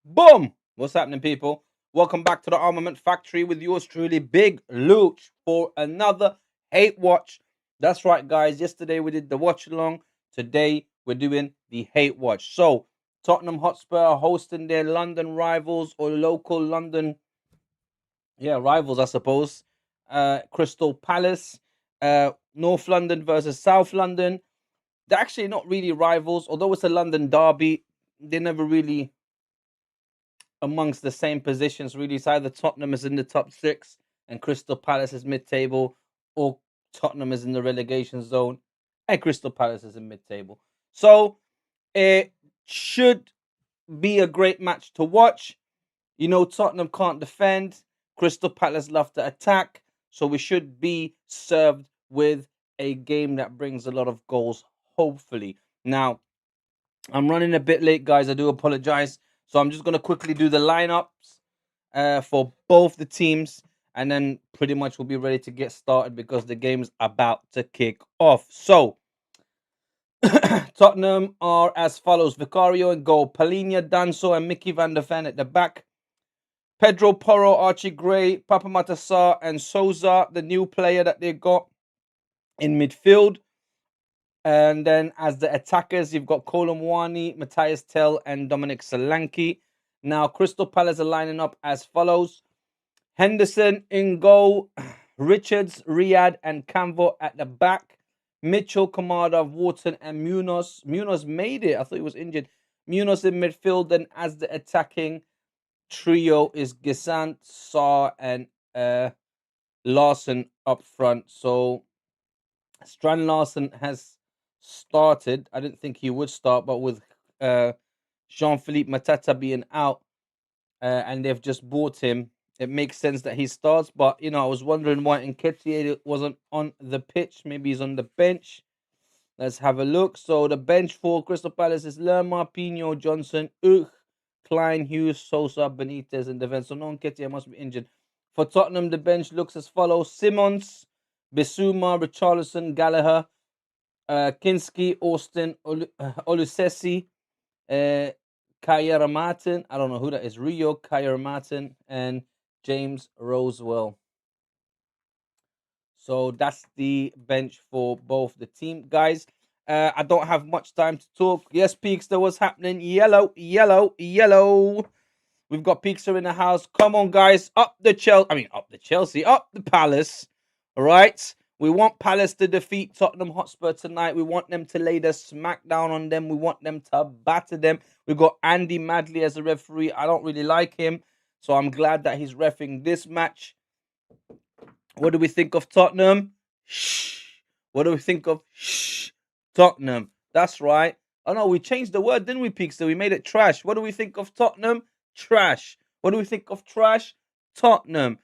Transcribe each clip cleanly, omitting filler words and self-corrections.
Boom! What's happening, people? Welcome back to the Armament Factory with yours truly, Big Luch, for another hate watch. That's right, guys. Yesterday we did the watch along. Today we're doing the hate watch. So, Tottenham Hotspur are hosting their London rivals or local London, rivals, I suppose. Crystal Palace, North London versus South London. They're actually not really rivals, although it's a London derby. They never really amongst the same positions, really. It's either Tottenham is in the top six and Crystal Palace is mid table, or Tottenham is in the relegation zone and Crystal Palace is in mid table. So it should be a great match to watch. You know, Tottenham can't defend, Crystal Palace love to attack. So we should be served with a game that brings a lot of goals, hopefully. Now, I'm running a bit late, guys. I do apologize. So I'm just going to quickly do the lineups for both the teams, and then pretty much we'll be ready to get started because the game's about to kick off. So Tottenham are as follows: Vicario in goal, Palhinha, Danso, and Mickey van der Ven at the back. Pedro Porro, Archie Gray, Papa Matasar, and Souza, the new player that they got in midfield. And then as the attackers, you've got Kolo Muani, Matthias Tell, and Dominic Solanke. Now, Crystal Palace are lining up as follows: Henderson in goal, Richards, Riyad, and Canvo at the back. Mitchell, Kamada, Wharton, and Munoz. Munoz made it. I thought he was injured. Munoz in midfield. And as the attacking trio is Gisant, Saar, and Larson up front. So Strand Larson has started. I didn't think he would start, but with Jean-Philippe Matata being out and they've just bought him, it makes sense that he starts. But, you know, I was wondering why Nketiah wasn't on the pitch. Maybe he's on the bench. Let's have a look. So the bench for Crystal Palace is Lerma, Pino, Johnson, Klein, Hughes, Sosa, Benitez in defense. So no Nketiah must be injured. For Tottenham, the bench looks as follows: Simmons, Bissouma, Richarlison, Gallagher, Kinski, Austin, Olusesi, Kyra Martin. I don't know who that is. Rio, Kyra Martin, and James Rosewell. So that's the bench for both the team, guys. I don't have much time to talk. Yes, Peakster, what's happening? Yellow, yellow, yellow. We've got Peakster in the house. Come on, guys. Up the Chelsea. Up the Palace. All right. We want Palace to defeat Tottenham Hotspur tonight. We want them to lay the smack down on them. We want them to batter them. We've got Andy Madley as a referee. I don't really like him, so I'm glad that he's reffing this match. What do we think of Tottenham? Shh. What do we think of Tottenham? That's right. Oh no, we changed the word, didn't we, Peakster? We made it trash. What do we think of Tottenham? Trash. What do we think of trash? Tottenham.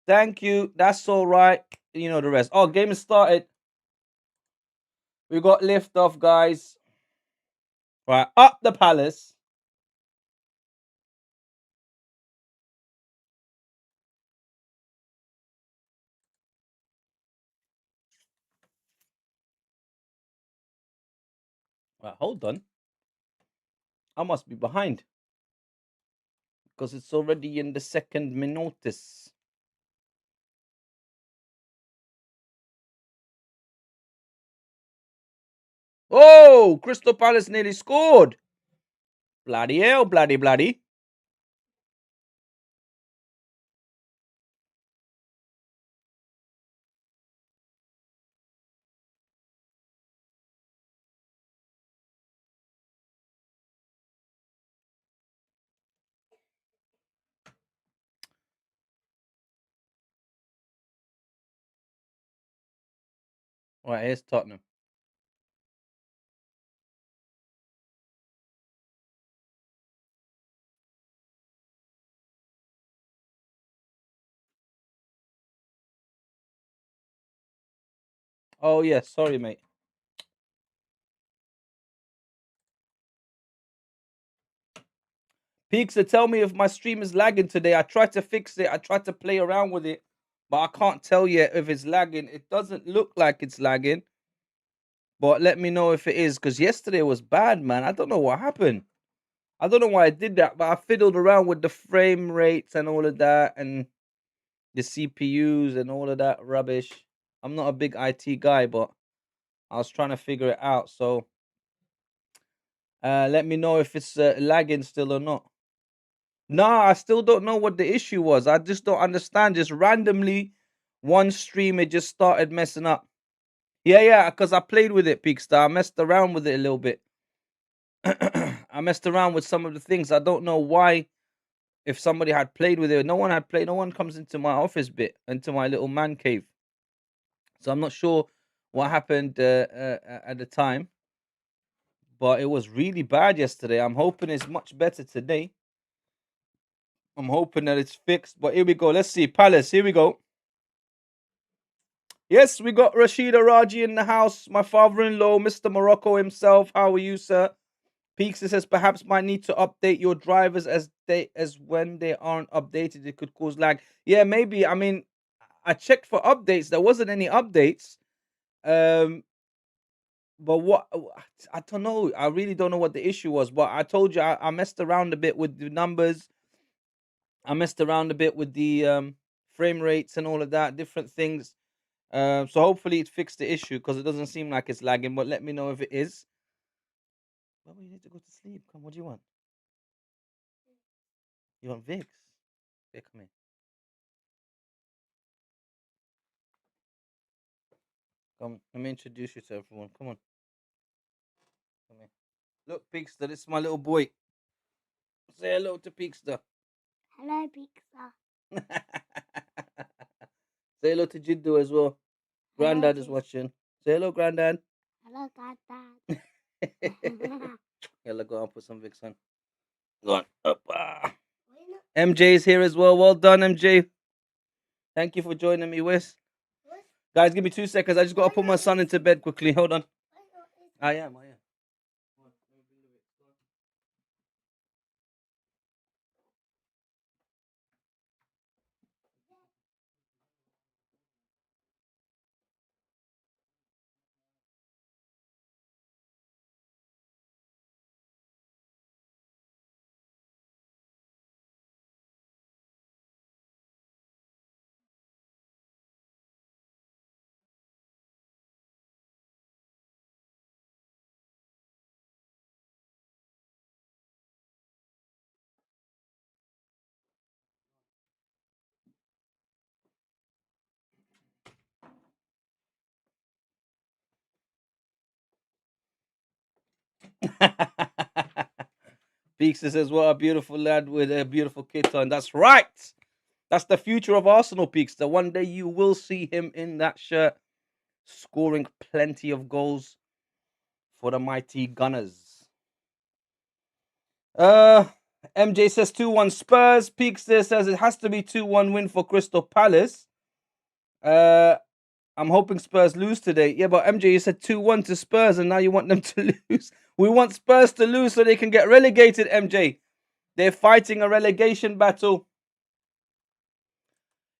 Thank you. That's all right. You know the rest. Oh, game has started. We got lift off, guys. Right, up the Palace. Right, hold on. I must be behind because it's already in the second minutus. Oh, Crystal Palace nearly scored. Bloody hell, bloody, bloody. Right, here's Tottenham. Oh, yeah, sorry, mate. Peakster, tell me if my stream is lagging today. I tried to fix it. I tried to play around with it, but I can't tell yet if it's lagging. It doesn't look like it's lagging, but let me know if it is, because yesterday was bad, man. I don't know what happened. I don't know why I did that, but I fiddled around with the frame rates and all of that, and the CPUs and all of that rubbish. I'm not a big IT guy, but I was trying to figure it out. So let me know if it's lagging still or not. No, I still don't know what the issue was. I just don't understand. Just randomly, one stream it just started messing up. Yeah, because I played with it, Peakstar. I messed around with it a little bit. I messed around with some of the things. I don't know why. If somebody had played with it, no one had played. No one comes into my office bit, into my little man cave. So I'm not sure what happened at the time, but it was really bad yesterday. I'm hoping it's much better today. I'm hoping that it's fixed. But here we go. Let's see. Palace. Here we go. Yes, we got Rashida Raji in the house. My father-in-law, Mr. Morocco himself. How are you, sir? Peaks says perhaps might need to update your drivers as when they aren't updated, it could cause lag. Yeah, maybe. I mean, I checked for updates. There wasn't any updates. But what I don't know. I really don't know what the issue was. But I told you I messed around a bit with the numbers. I messed around a bit with the frame rates and all of that, different things. So hopefully it fixed the issue because it doesn't seem like it's lagging. But let me know if it is. Well, we need to go to sleep. Come, what do you want? You want Vicks? Okay, come here. Come, let me introduce you to everyone. Come on. Come here. Look, Peakster, this is my little boy. Say hello to Peakster. Hello, Pizza. Say hello to Jiddu as well. Granddad is Jiddu. watching. Say hello, Granddad. Hello, Granddad. Yeah, go on, put some Vicks on. Go on. Up. MJ is here as well. Well done, MJ. Thank you for joining me, Wes. Guys, give me 2 seconds. I just got to put my son into bed quickly. Hold on. I am. Beaks says, "What a beautiful lad with a beautiful kit on." That's right. That's the future of Arsenal, Peakster. One day you will see him in that shirt, scoring plenty of goals for the mighty Gunners. MJ says 2-1 Spurs. Peakster says it has to be 2-1 win for Crystal Palace. I'm hoping Spurs lose today. Yeah, but MJ, you said 2-1 to Spurs, and now you want them to lose. We want Spurs to lose so they can get relegated, MJ. They're fighting a relegation battle.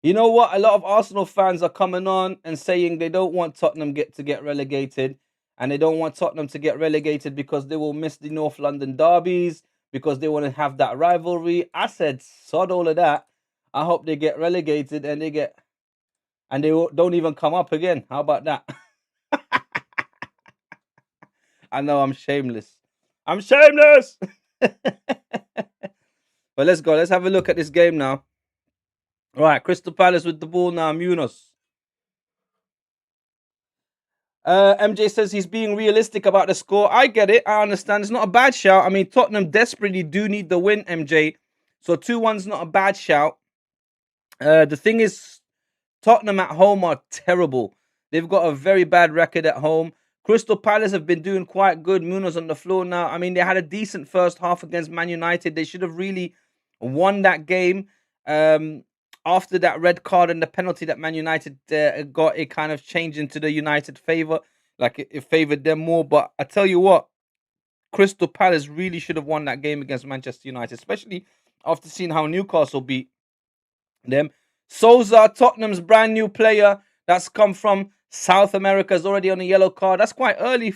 You know what? A lot of Arsenal fans are coming on and saying they don't want Tottenham to get relegated, and they don't want Tottenham to get relegated because they will miss the North London derbies, because they want to have that rivalry. I said, sod all of that. I hope they get relegated and they don't even come up again. How about that? I know I'm shameless. I'm shameless. But let's go. Let's have a look at this game now. All right, Crystal Palace with the ball now. Munoz. MJ says he's being realistic about the score. I get it. I understand. It's not a bad shout. I mean, Tottenham desperately do need the win, MJ. So 2-1's not a bad shout. The thing is, Tottenham at home are terrible. They've got a very bad record at home. Crystal Palace have been doing quite good. Munoz on the floor now. I mean, they had a decent first half against Man United. They should have really won that game. After that red card and the penalty that Man United got, it kind of changed into the United favour. Like it favoured them more. But I tell you what, Crystal Palace really should have won that game against Manchester United, especially after seeing how Newcastle beat them. Souza, Tottenham's brand new player that's come from South America, is already on a yellow card. That's quite early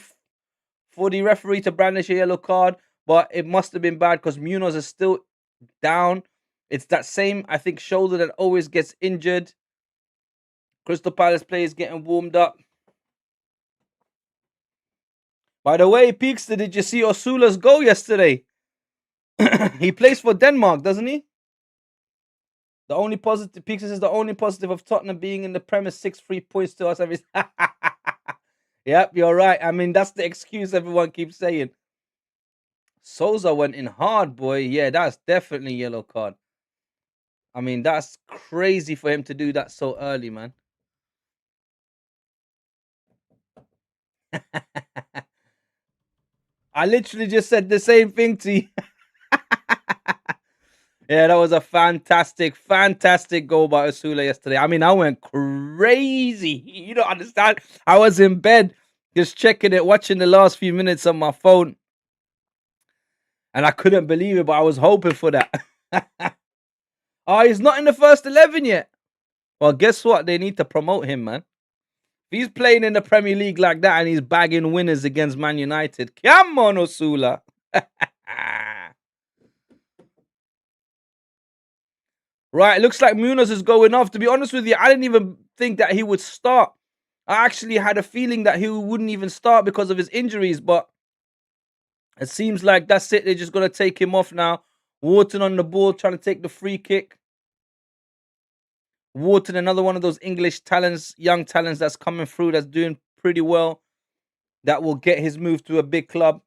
for the referee to brandish a yellow card. but it must have been bad because Munoz is still down. It's that same, I think, shoulder that always gets injured. Crystal Palace players getting warmed up. By the way, Peakster, did you see Osula's goal yesterday? He plays for Denmark, doesn't he? The only positive, Peakster says the only positive of Tottenham being in the Premier 6 points to us every. Yep, you're right. I mean, that's the excuse everyone keeps saying. Souza went in hard, boy. Yeah, that's definitely yellow card. I mean, that's crazy for him to do that so early, man. I literally just said the same thing to you. Yeah, that was a fantastic goal by Osula yesterday. I mean, I went crazy. You don't understand. I was in bed just checking it, watching the last few minutes on my phone. And I couldn't believe it, but I was hoping for that. Oh, he's not in the first 11 yet. Well, guess what? They need to promote him, man. If he's playing in the Premier League like that and he's bagging winners against Man United, come on, Osula. Right, it looks like Munoz is going off. To be honest with you, I didn't even think that he would start. I actually had a feeling that he wouldn't even start because of his injuries, but it seems like that's it. They're just going to take him off now. Wharton on the ball, trying to take the free kick. Wharton, another one of those English talents, young talents that's coming through, that's doing pretty well, that will get his move to a big club.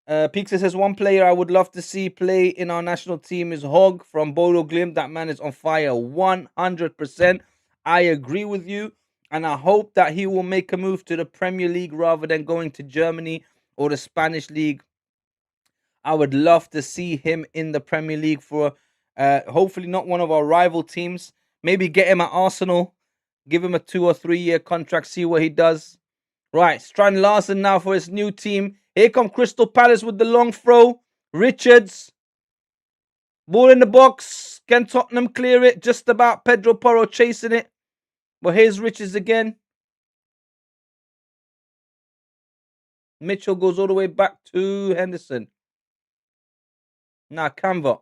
Pixar says, one player I would love to see play in our national team is Hogg from Bodo Glimt. That man is on fire 100%. I agree with you. And I hope that he will make a move to the Premier League rather than going to Germany or the Spanish League. I would love to see him in the Premier League for hopefully not one of our rival teams. Maybe get him at Arsenal, give him a 2 or 3 year contract, see what he does. Right, Strand Larsen now for his new team. Here come Crystal Palace with the long throw. Richards. Ball in the box. Can Tottenham clear it? Just about. Pedro Porro chasing it. But here's Richards again. Mitchell goes all the way back to Henderson. Now Canva.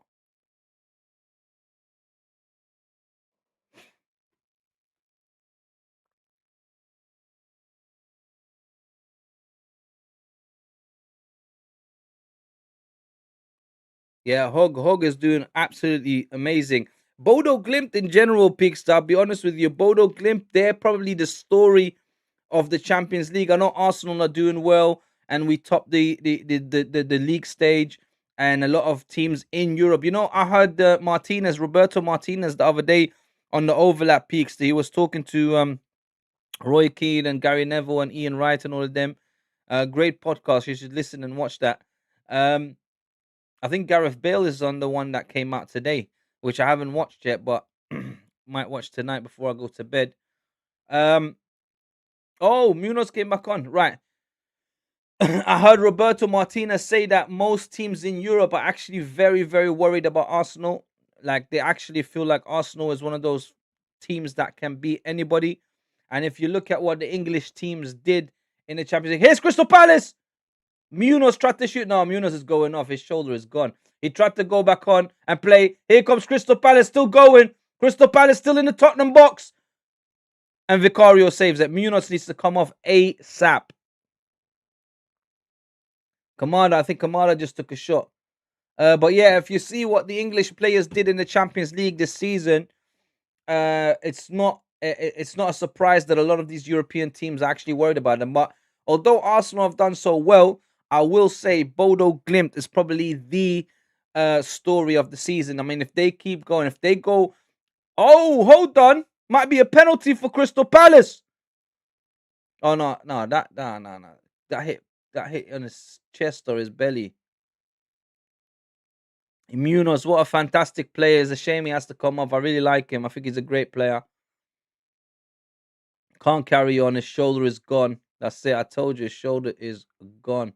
Yeah, Hogg is doing absolutely amazing. Bodo Glimt in general, Pixar, I'll be honest with you. Bodo Glimt, they're probably the story of the Champions League. I know Arsenal are doing well, and we top the league stage, and a lot of teams in Europe. You know, I heard Roberto Martinez, the other day on the Overlap Peaks. He was talking to Roy Keane and Gary Neville and Ian Wright and all of them. Great podcast. You should listen and watch that. I think Gareth Bale is on the one that came out today, which I haven't watched yet, but might watch tonight before I go to bed. Oh, Munoz came back on. Right. I heard Roberto Martinez say that most teams in Europe are actually very, very worried about Arsenal. Like, they actually feel like Arsenal is one of those teams that can beat anybody. And if you look at what the English teams did in the Champions League, here's Crystal Palace. Munoz tried to shoot. No, Munoz is going off. His shoulder is gone. He tried to go back on and play. Here comes Crystal Palace, still going. Crystal Palace still in the Tottenham box. And Vicario saves it. Munoz needs to come off ASAP. Kamada, I think Kamada just took a shot. But yeah, if you see what the English players did in the Champions League this season, it's not a surprise that a lot of these European teams are actually worried about them. But although Arsenal have done so well, I will say Bodo Glimt is probably the story of the season. I mean, if they keep going, if they go, oh, hold on, might be a penalty for Crystal Palace. Oh no, that hit on his chest or his belly. Munoz, what a fantastic player. It's a shame he has to come off. I really like him. I think he's a great player. Can't carry on. His shoulder is gone. That's it. I told you, his shoulder is gone.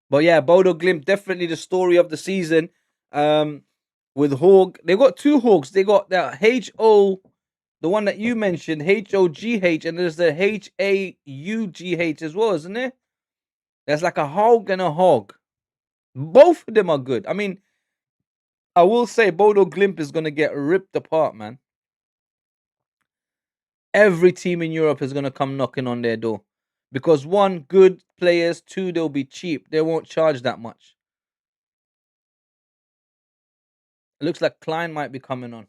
But yeah, Bodo Glimt, definitely the story of the season. With Hogg. They got two Hoggs. They got the H-O, the one that you mentioned, H-O-G-H, and there's the H-A-U-G-H as well, isn't it? There's like a hog and a hog. Both of them are good. I mean, I will say Bodo Glimp is going to get ripped apart, man. Every team in Europe is going to come knocking on their door. Because one, good players. Two, they'll be cheap. They won't charge that much. It looks like Klein might be coming on.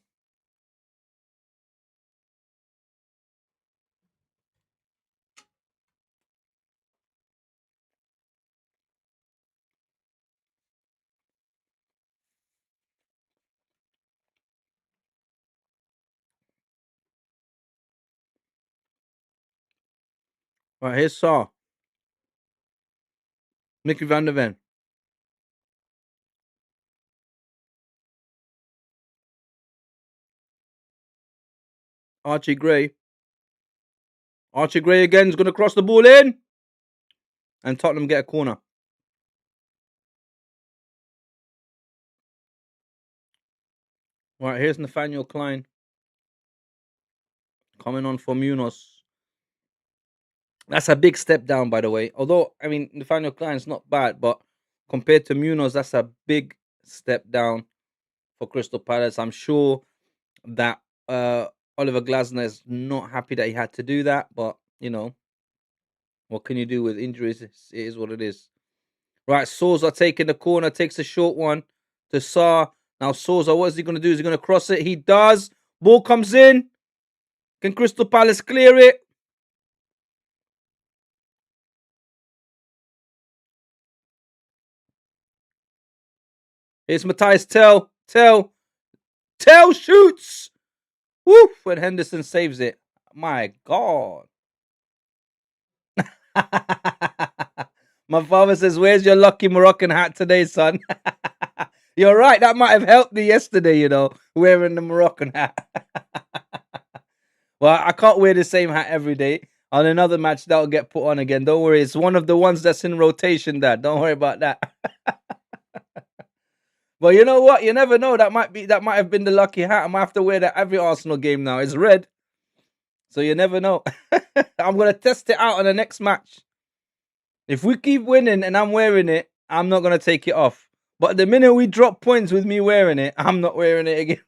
Right, here's Saar. Mickey van der Ven. Archie Gray. Archie Gray again is going to cross the ball in. And Tottenham get a corner. Right, here's Nathaniel Klein. Coming on for Munoz. That's a big step down, by the way. Although, I mean, Nathaniel Klein's not bad, but compared to Munoz, that's a big step down for Crystal Palace. I'm sure that Oliver Glasner is not happy that he had to do that, but, you know, what can you do with injuries? It is what it is. Right, Souza taking the corner, takes a short one to Saar. Now, Souza, what is he going to do? Is he going to cross it? He does. Ball comes in. Can Crystal Palace clear it? It's Matthias Tell. Tell shoots. Woof! When Henderson saves it. My God. My father says, "Where's your lucky Moroccan hat today, son?" You're right. That might have helped me yesterday, you know, wearing the Moroccan hat. Well, I can't wear the same hat every day. On another match, that'll get put on again. Don't worry. It's one of the ones that's in rotation, Dad. Don't worry about that. But you know what? You never know. That might have been the lucky hat. I might have to wear that every Arsenal game now. It's red. So you never know. I'm gonna test it out on the next match. If we keep winning and I'm wearing it, I'm not gonna take it off. But the minute we drop points with me wearing it, I'm not wearing it again.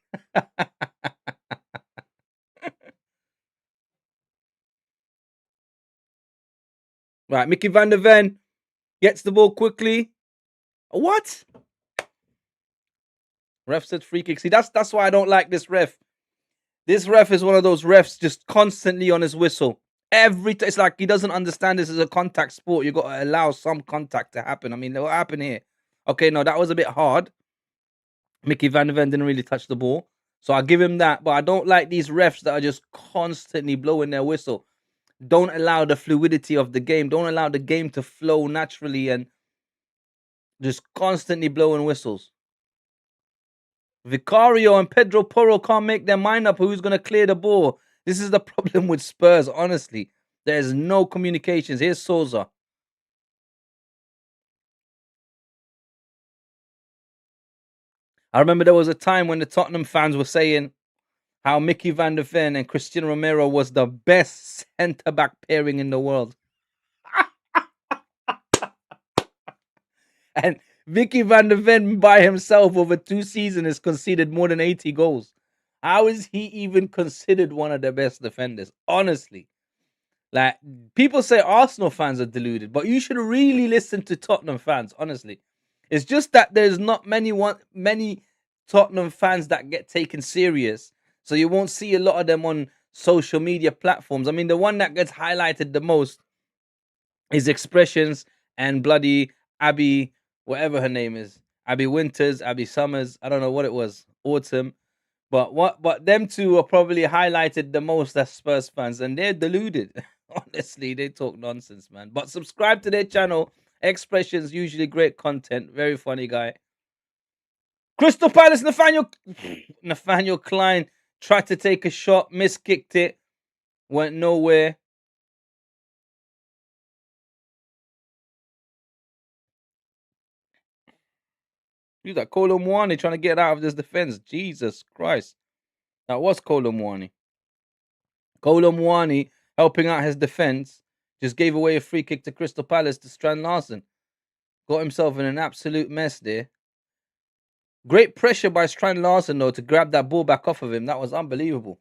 Right, Mickey van der Ven gets the ball quickly. What? Ref said free kick. See, that's why I don't like this ref. This ref is one of those refs just constantly on his whistle. It's like he doesn't understand this is a contact sport. You got to allow some contact to happen. I mean, what happened here? Okay, no, that was a bit hard. Mickey van der Ven didn't really touch the ball. So I give him that. But I don't like these refs that are just constantly blowing their whistle. Don't allow the fluidity of the game. Don't allow the game to flow naturally and just constantly blowing whistles. Vicario and Pedro Porro can't make their mind up who's going to clear the ball. This is the problem with Spurs, honestly. There's no communications. Here's Souza. I remember there was a time when the Tottenham fans were saying how Mickey van der Ven and Christian Romero was the best centre-back pairing in the world. And Mickey van der Ven by himself over 2 seasons has conceded more than 80 goals. How is he even considered one of the best defenders? Honestly. Like, people say Arsenal fans are deluded, but you should really listen to Tottenham fans, honestly. It's just that there's not many Tottenham fans that get taken serious. So you won't see a lot of them on social media platforms. I mean, the one that gets highlighted the most is Expressions and bloody Abby, whatever her name is. Abby Winters, Abby Summers, I don't know what it was, Autumn. But them two are probably highlighted the most as Spurs fans, and they're deluded. Honestly, they talk nonsense, man. But subscribe to their channel. Expressions, usually great content. Very funny guy. Crystal Palace, Nathaniel Klein tried to take a shot, miskicked it, went nowhere. Who's that? Kolo Muani trying to get out of this defense. Jesus Christ. That was Kolo Muani. Kolo Muani helping out his defense. Just gave away a free kick to Crystal Palace to Strand Larsen. Got himself in an absolute mess there. Great pressure by Strand Larsen, though, to grab that ball back off of him. That was unbelievable.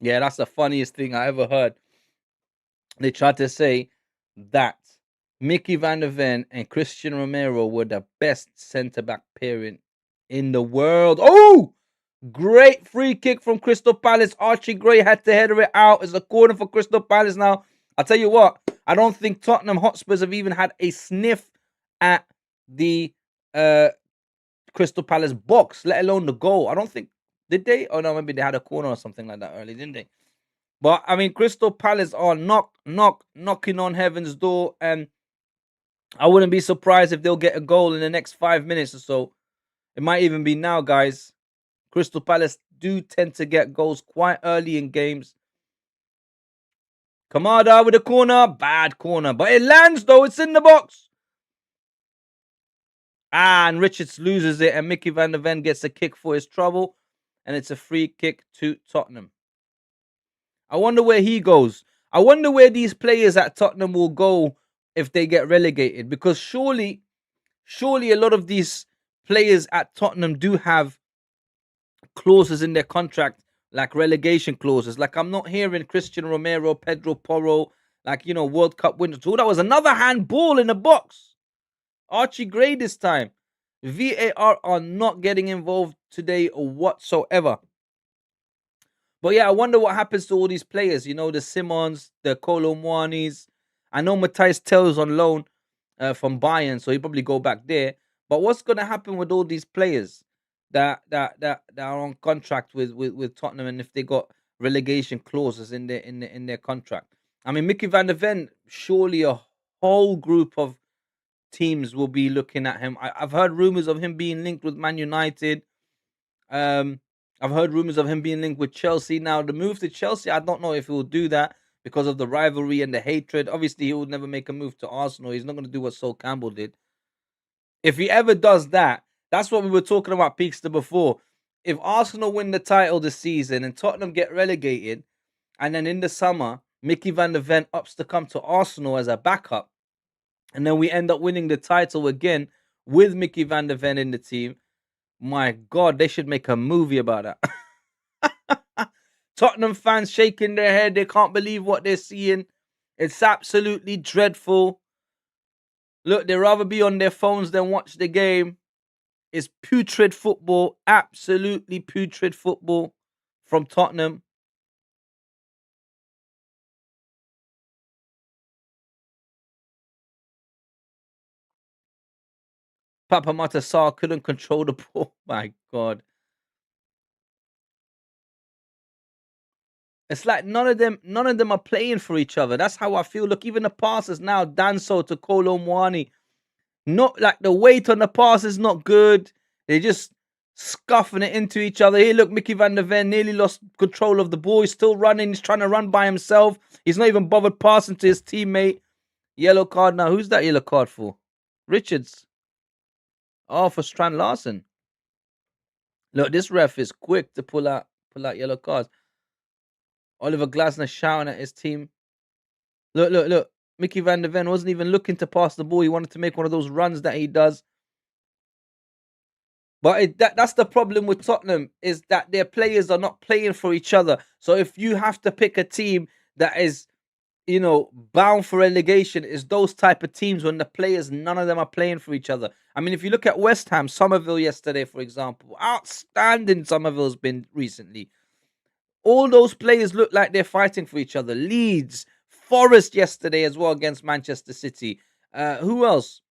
Yeah, that's the funniest thing I ever heard. They tried to say that Mickey van der Ven and Christian Romero were the best centre-back pairing in the world. Oh! Great free kick from Crystal Palace. Archie Gray had to header it out. It's a corner for Crystal Palace now. I'll tell you what, I don't think Tottenham Hotspurs have even had a sniff at the Crystal Palace box, let alone the goal. I don't think, did they? Oh no, maybe they had a corner or something like that early, didn't they? But I mean, Crystal Palace are knocking on heaven's door, and I wouldn't be surprised if they'll get a goal in the next 5 minutes or so. It might even be now, guys. Crystal Palace do tend to get goals quite early in games. Kamada with a corner, bad corner, but it lands though. It's in the box. And Richards loses it, and Mickey van der Ven gets a kick for his trouble, and it's a free kick to Tottenham. I wonder where he goes. I wonder where these players at Tottenham will go if they get relegated, because surely a lot of these players at Tottenham do have clauses in their contract, like relegation clauses. Like, I'm not hearing Christian Romero, Pedro Porro, like, World Cup winners. Oh, that was another handball in the box. Archie Gray this time. VAR are not getting involved today whatsoever. But yeah, I wonder what happens to all these players. The Simons, the Kolo Muanis. I know Matthias Tell's on loan from Bayern, so he'll probably go back there. But what's going to happen with all these players that are on contract with Tottenham, and if they got relegation clauses in their contract? I mean, Mickey van der Ven, surely a whole group of teams will be looking at him. I've heard rumors of him being linked with Man United. I've heard rumors of him being linked with Chelsea. Now, the move to Chelsea, I don't know if he will do that because of the rivalry and the hatred. Obviously, he would never make a move to Arsenal. He's not going to do what Sol Campbell did. If he ever does that, that's what we were talking about, Peakster, before. If Arsenal win the title this season and Tottenham get relegated, and then in the summer, Mickey van der Ven opts to come to Arsenal as a backup, and then we end up winning the title again with Mickey van der Ven in the team, my God, they should make a movie about that. Tottenham fans shaking their head. They can't believe what they're seeing. It's absolutely dreadful. Look, they'd rather be on their phones than watch the game. It's putrid football. Absolutely putrid football from Tottenham. Papa Matasar couldn't control the ball. My God. It's like none of them are playing for each other. That's how I feel. Look, even the passes now, Danso to Kolo Muani. Not like the weight on the pass is not good. They're just scuffing it into each other. Here, look, Mickey van der Ven nearly lost control of the ball. He's still running. He's trying to run by himself. He's not even bothered passing to his teammate. Yellow card now. Who's that yellow card for? Richards. Oh, for Strand Larsen. Look, this ref is quick to pull out yellow cards. Oliver Glasner shouting at his team. Look. Mickey van der Ven wasn't even looking to pass the ball. He wanted to make one of those runs that he does. But that's the problem with Tottenham, is that their players are not playing for each other. So if you have to pick a team that is, bound for relegation, is those type of teams when the players, none of them are playing for each other. I mean, if you look at West Ham, Somerville yesterday, for example, outstanding Somerville's been recently. All those players look like they're fighting for each other. Leeds, Forest yesterday as well against Manchester City. Who else?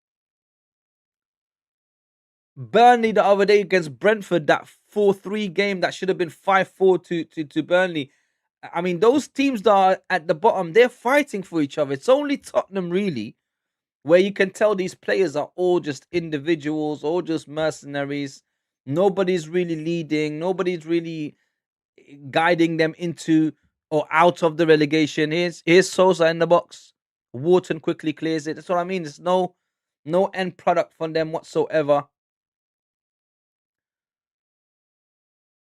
Burnley the other day against Brentford, that 4-3 game that should have been 5-4 to Burnley. I mean, those teams that are at the bottom, they're fighting for each other. It's only Tottenham, really, where you can tell these players are all just individuals, all just mercenaries. Nobody's really leading. Nobody's really guiding them into or out of the relegation. Here's Sosa in the box. Wharton quickly clears it. That's what I mean. No end product from them whatsoever.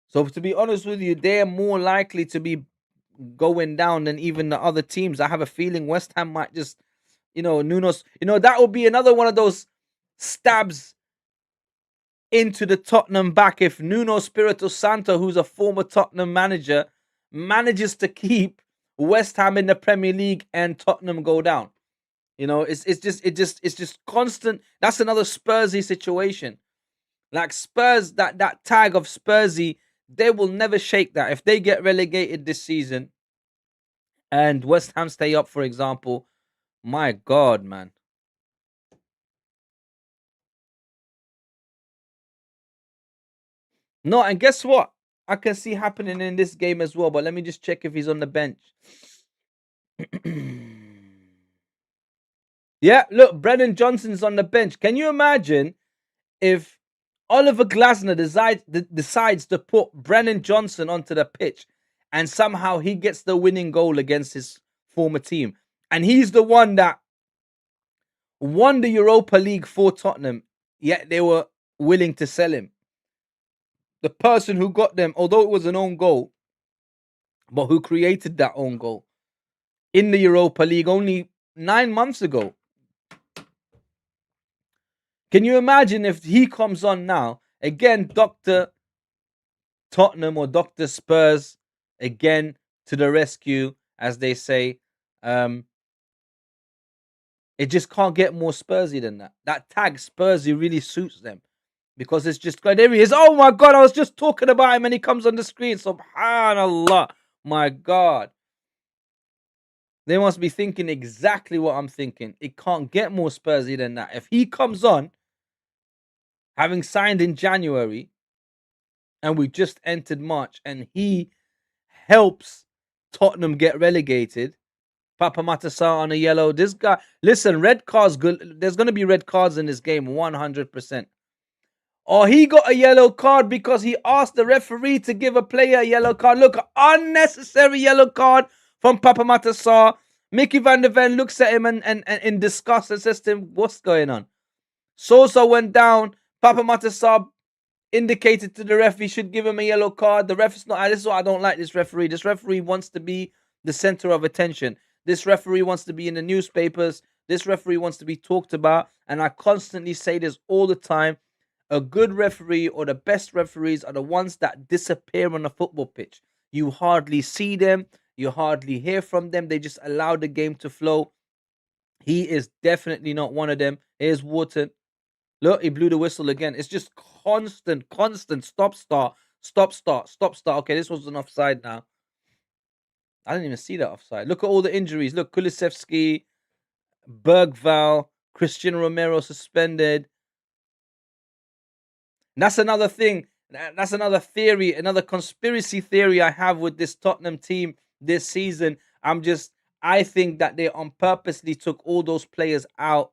So to be honest with you, they're more likely to be going down than even the other teams. I have a feeling West Ham might just, Nuno's, that would be another one of those stabs into the Tottenham back if Nuno Espirito Santo, who's a former Tottenham manager, manages to keep West Ham in the Premier League and Tottenham go down. It's just constant. That's another Spursy situation. Like Spurs, that tag of Spursy, they will never shake that. If they get relegated this season and West Ham stay up, for example, my God, man. No, and guess what? I can see happening in this game as well, but let me just check if he's on the bench. Yeah, look, Brennan Johnson's on the bench. Can you imagine if Oliver Glasner decides to put Brennan Johnson onto the pitch and somehow he gets the winning goal against his former team? And he's the one that won the Europa League for Tottenham, yet they were willing to sell him. The person who got them, although it was an own goal, but who created that own goal in the Europa League only 9 months ago. Can you imagine if he comes on now? Again, Dr. Tottenham or Dr. Spurs, again, to the rescue, as they say. It just can't get more Spursy than that. That tag, Spursy, really suits them. Because it's just, there he is. Oh my God, I was just talking about him and he comes on the screen. Subhanallah. My God. They must be thinking exactly what I'm thinking. It can't get more Spursy than that. If he comes on, having signed in January, and we just entered March, and he helps Tottenham get relegated, Papa Matassa on a yellow. This guy, listen, red cards, good. There's going to be red cards in this game, 100%. Or he got a yellow card because he asked the referee to give a player a yellow card. Look, unnecessary yellow card from Papa Matassa. Mickey van der Ven looks at him and in disgust and says to him, what's going on? Sosa went down. Papa Matassa indicated to the ref he should give him a yellow card. The ref is not. This is what I don't like this referee. This referee wants to be the center of attention. This referee wants to be in the newspapers. This referee wants to be talked about. And I constantly say this all the time. A good referee or the best referees are the ones that disappear on a football pitch. You hardly see them. You hardly hear from them. They just allow the game to flow. He is definitely not one of them. Here's Wharton. Look, he blew the whistle again. It's just constant. Stop, start. Okay, this was an offside now. I didn't even see that offside. Look at all the injuries. Look, Kulusevski, Bergval, Christian Romero suspended. And that's another thing. That's another theory, another conspiracy theory I have with this Tottenham team this season. I think that they on purposely took all those players out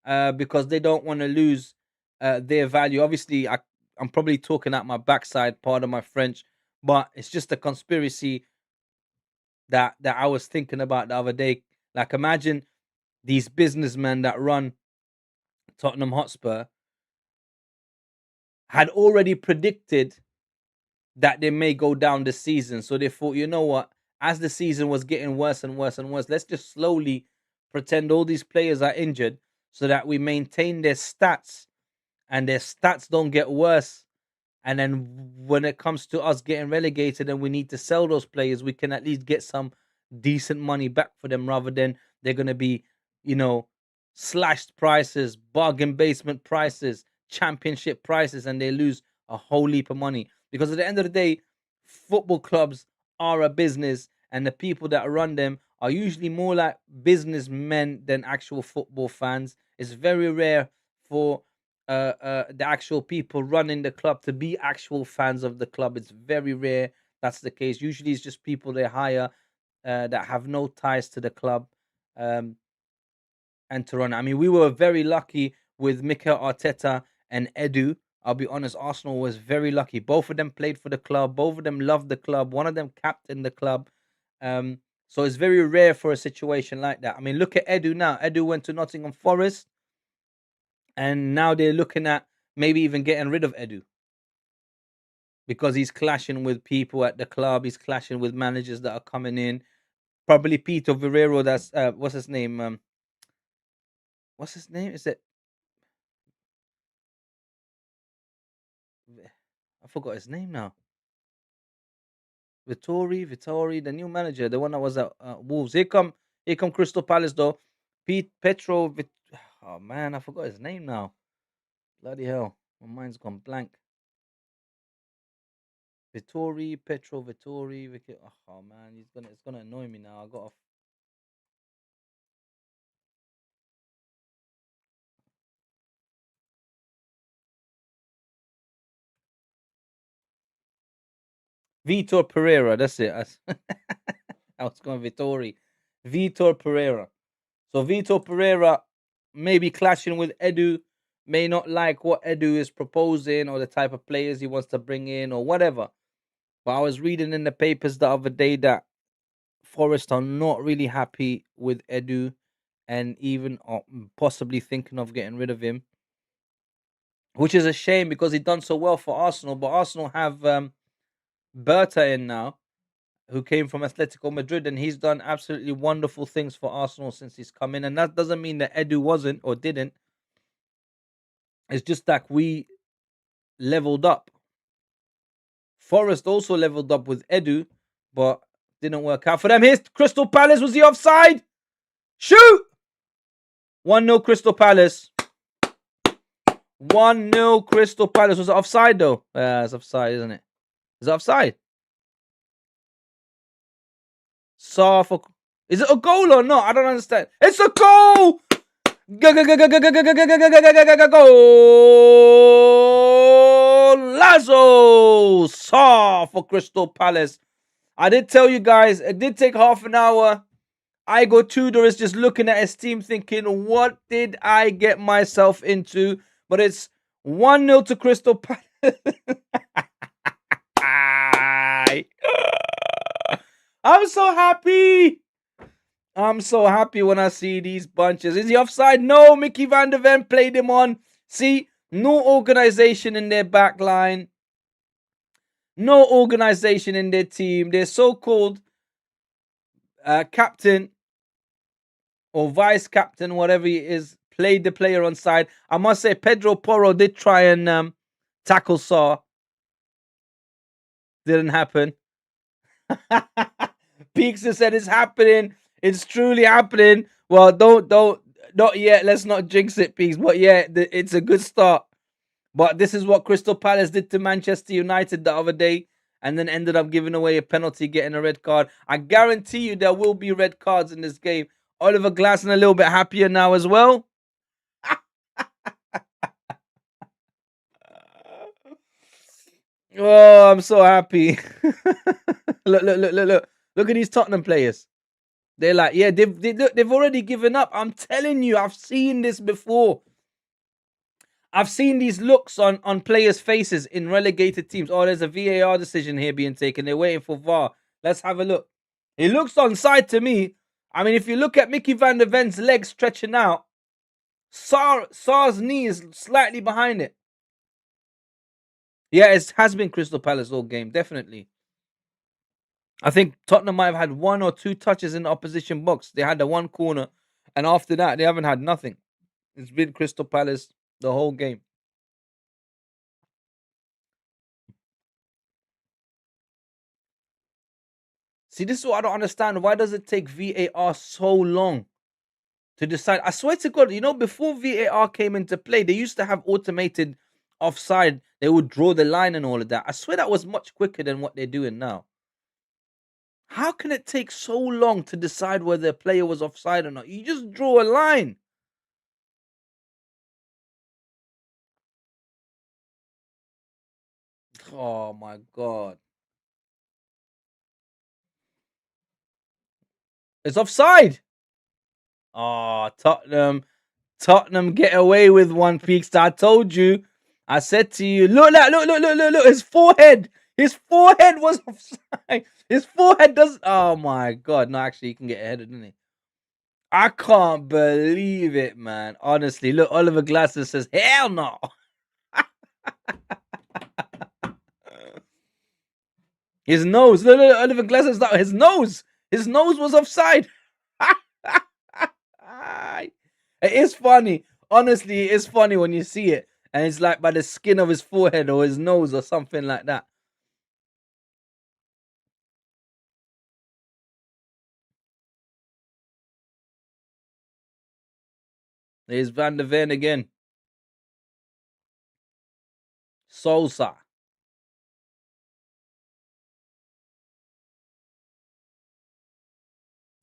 because they don't want to lose their value. Obviously, I'm probably talking out my backside, pardon my French, but it's just a conspiracy that I was thinking about the other day. Like, imagine these businessmen that run Tottenham Hotspur had already predicted that they may go down this season. So they thought, you know what? As the season was getting worse and worse and worse, let's just slowly pretend all these players are injured so that we maintain their stats and their stats don't get worse. And then when it comes to us getting relegated and we need to sell those players, we can at least get some decent money back for them rather than they're going to be, slashed prices, bargain basement prices, championship prices, and they lose a whole heap of money. Because at the end of the day, football clubs are a business, and the people that run them are usually more like businessmen than actual football fans. It's very rare for the actual people running the club to be actual fans of the club. It's very rare that's the case. Usually, it's just people they hire that have no ties to the club and to run. I mean, we were very lucky with Mikel Arteta and Edu. I'll be honest, Arsenal was very lucky. Both of them played for the club. Both of them loved the club. One of them captained the club. So it's very rare for a situation like that. I mean, look at Edu now. Edu went to Nottingham Forest. And now they're looking at maybe even getting rid of Edu because he's clashing with people at the club. He's clashing with managers that are coming in. Probably Peter Verreiro. That's what's his name? What's his name? Is it? I forgot his name now. Vittori, the new manager, the one that was at Wolves. Here come Crystal Palace though. Oh man, I forgot his name now. Bloody hell, my mind's gone blank. Vittori. Oh man, it's gonna annoy me now. I got Vitor Pereira. That's it. I was going Vittori. Vitor Pereira. So Vitor Pereira may be clashing with Edu, may not like what Edu is proposing or the type of players he wants to bring in or whatever. But I was reading in the papers the other day that Forest are not really happy with Edu and even possibly thinking of getting rid of him, which is a shame because he done so well for Arsenal. But Arsenal have Berta in now, who came from Atletico Madrid, and he's done absolutely wonderful things for Arsenal since he's come in. And that doesn't mean that Edu wasn't or didn't. It's just that we leveled up. Forest also leveled up with Edu, but didn't work out for them. Here's Crystal Palace. Was he offside? Shoot! 1-0 Crystal Palace. 1-0 Crystal Palace. Was it offside though? Yeah, it's offside, isn't it? Is it offside? Is it a goal or not? I don't understand. It's a goal! Lazo! Saw for Crystal Palace. I did tell you guys, it did take half an hour. Igor Tudor is just looking at his team thinking, what did I get myself into? But it's 1-0 to Crystal Palace. I'm so happy. I'm so happy when I see these bunches. Is he offside? No, Mickey van der Ven played him on. See, no organization in their back line. No organization in their team. Their so-called captain or vice captain, whatever he is, played the player on side. I must say, Pedro Porro did try and tackle Saw. Didn't happen. Peaks has said it's happening. It's truly happening. Well, not yet. Let's not jinx it, Peaks. But yeah, it's a good start. But this is what Crystal Palace did to Manchester United the other day, and then ended up giving away a penalty, getting a red card. I guarantee you there will be red cards in this game. Oliver Glasson a little bit happier now as well. Oh, I'm so happy. Look at these Tottenham players. They're like, yeah, they've already given up. I'm telling you, I've seen this before. I've seen these looks on players' faces in relegated teams. Oh, there's a VAR decision here being taken. They're waiting for VAR. Let's have a look. It looks onside to me. I mean, if you look at Mickey van der Ven's legs stretching out, Sar's knee is slightly behind it. Yeah, it has been Crystal Palace all game, definitely. I think Tottenham might have had 1 or 2 touches in the opposition box. They had the one corner, and after that, they haven't had nothing. It's been Crystal Palace the whole game. See, this is what I don't understand. Why does it take VAR so long to decide? I swear to God, before VAR came into play, they used to have automated offside. They would draw the line and all of that. I swear that was much quicker than what they're doing now. How can it take so long to decide whether a player was offside or not? You just draw a line. Oh my God. It's offside. Oh, Tottenham get away with one, Peaks. I told you. I said to you, look. His forehead. His forehead was offside. His forehead doesn't. Oh my God. No, actually, he can get ahead, didn't he? I can't believe it, man. Honestly, look, Oliver Glasser says, hell no. His nose. Look, Oliver Glasser's not his nose. His nose was offside. It is funny. Honestly, it is funny when you see it. And it's like by the skin of his forehead or his nose or something like that. There's Van der Ven again. Sosa.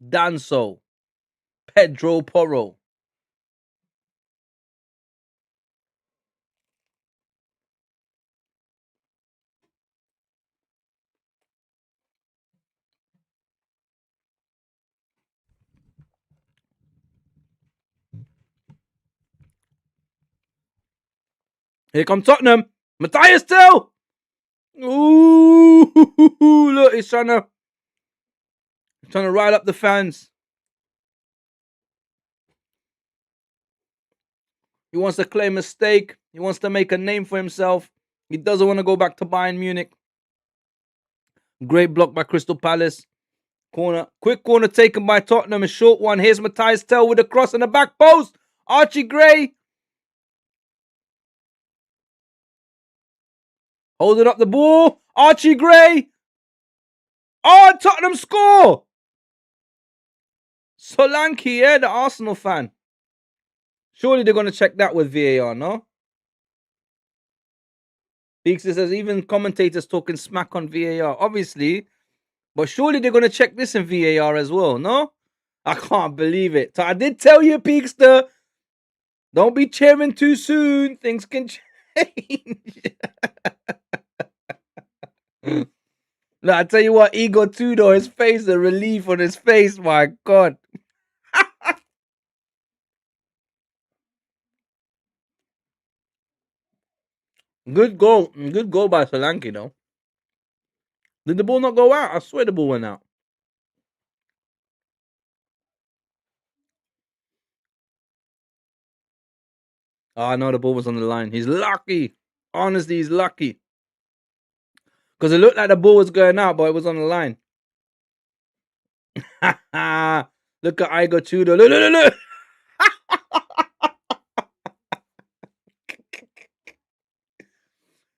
Danso. Pedro Porro. Here comes Tottenham. Matthias Tell. Ooh, look, he's trying to rile up the fans. He wants to claim a stake. He wants to make a name for himself. He doesn't want to go back to Bayern Munich. Great block by Crystal Palace. Corner. Quick corner taken by Tottenham. A short one. Here's Matthias Tell with a cross on the back post. Archie Gray. Holding up the ball. Archie Gray. Oh, Tottenham score. Solanke, yeah, the Arsenal fan. Surely they're going to check that with VAR, no? Beeks says even commentators talking smack on VAR. Obviously. But surely they're going to check this in VAR as well, no? I can't believe it. So I did tell you, Peekster, don't be cheering too soon. Things can change. No, I tell you what, Igor Tudor, his face, the relief on his face, my God. Good goal. Good goal by Solanke, though. Did the ball not go out? I swear the ball went out. Oh, no, the ball was on the line. He's lucky. Honestly, he's lucky. Because it looked like the ball was going out, but it was on the line. Look at Igor Tudor. Look, look, look, look.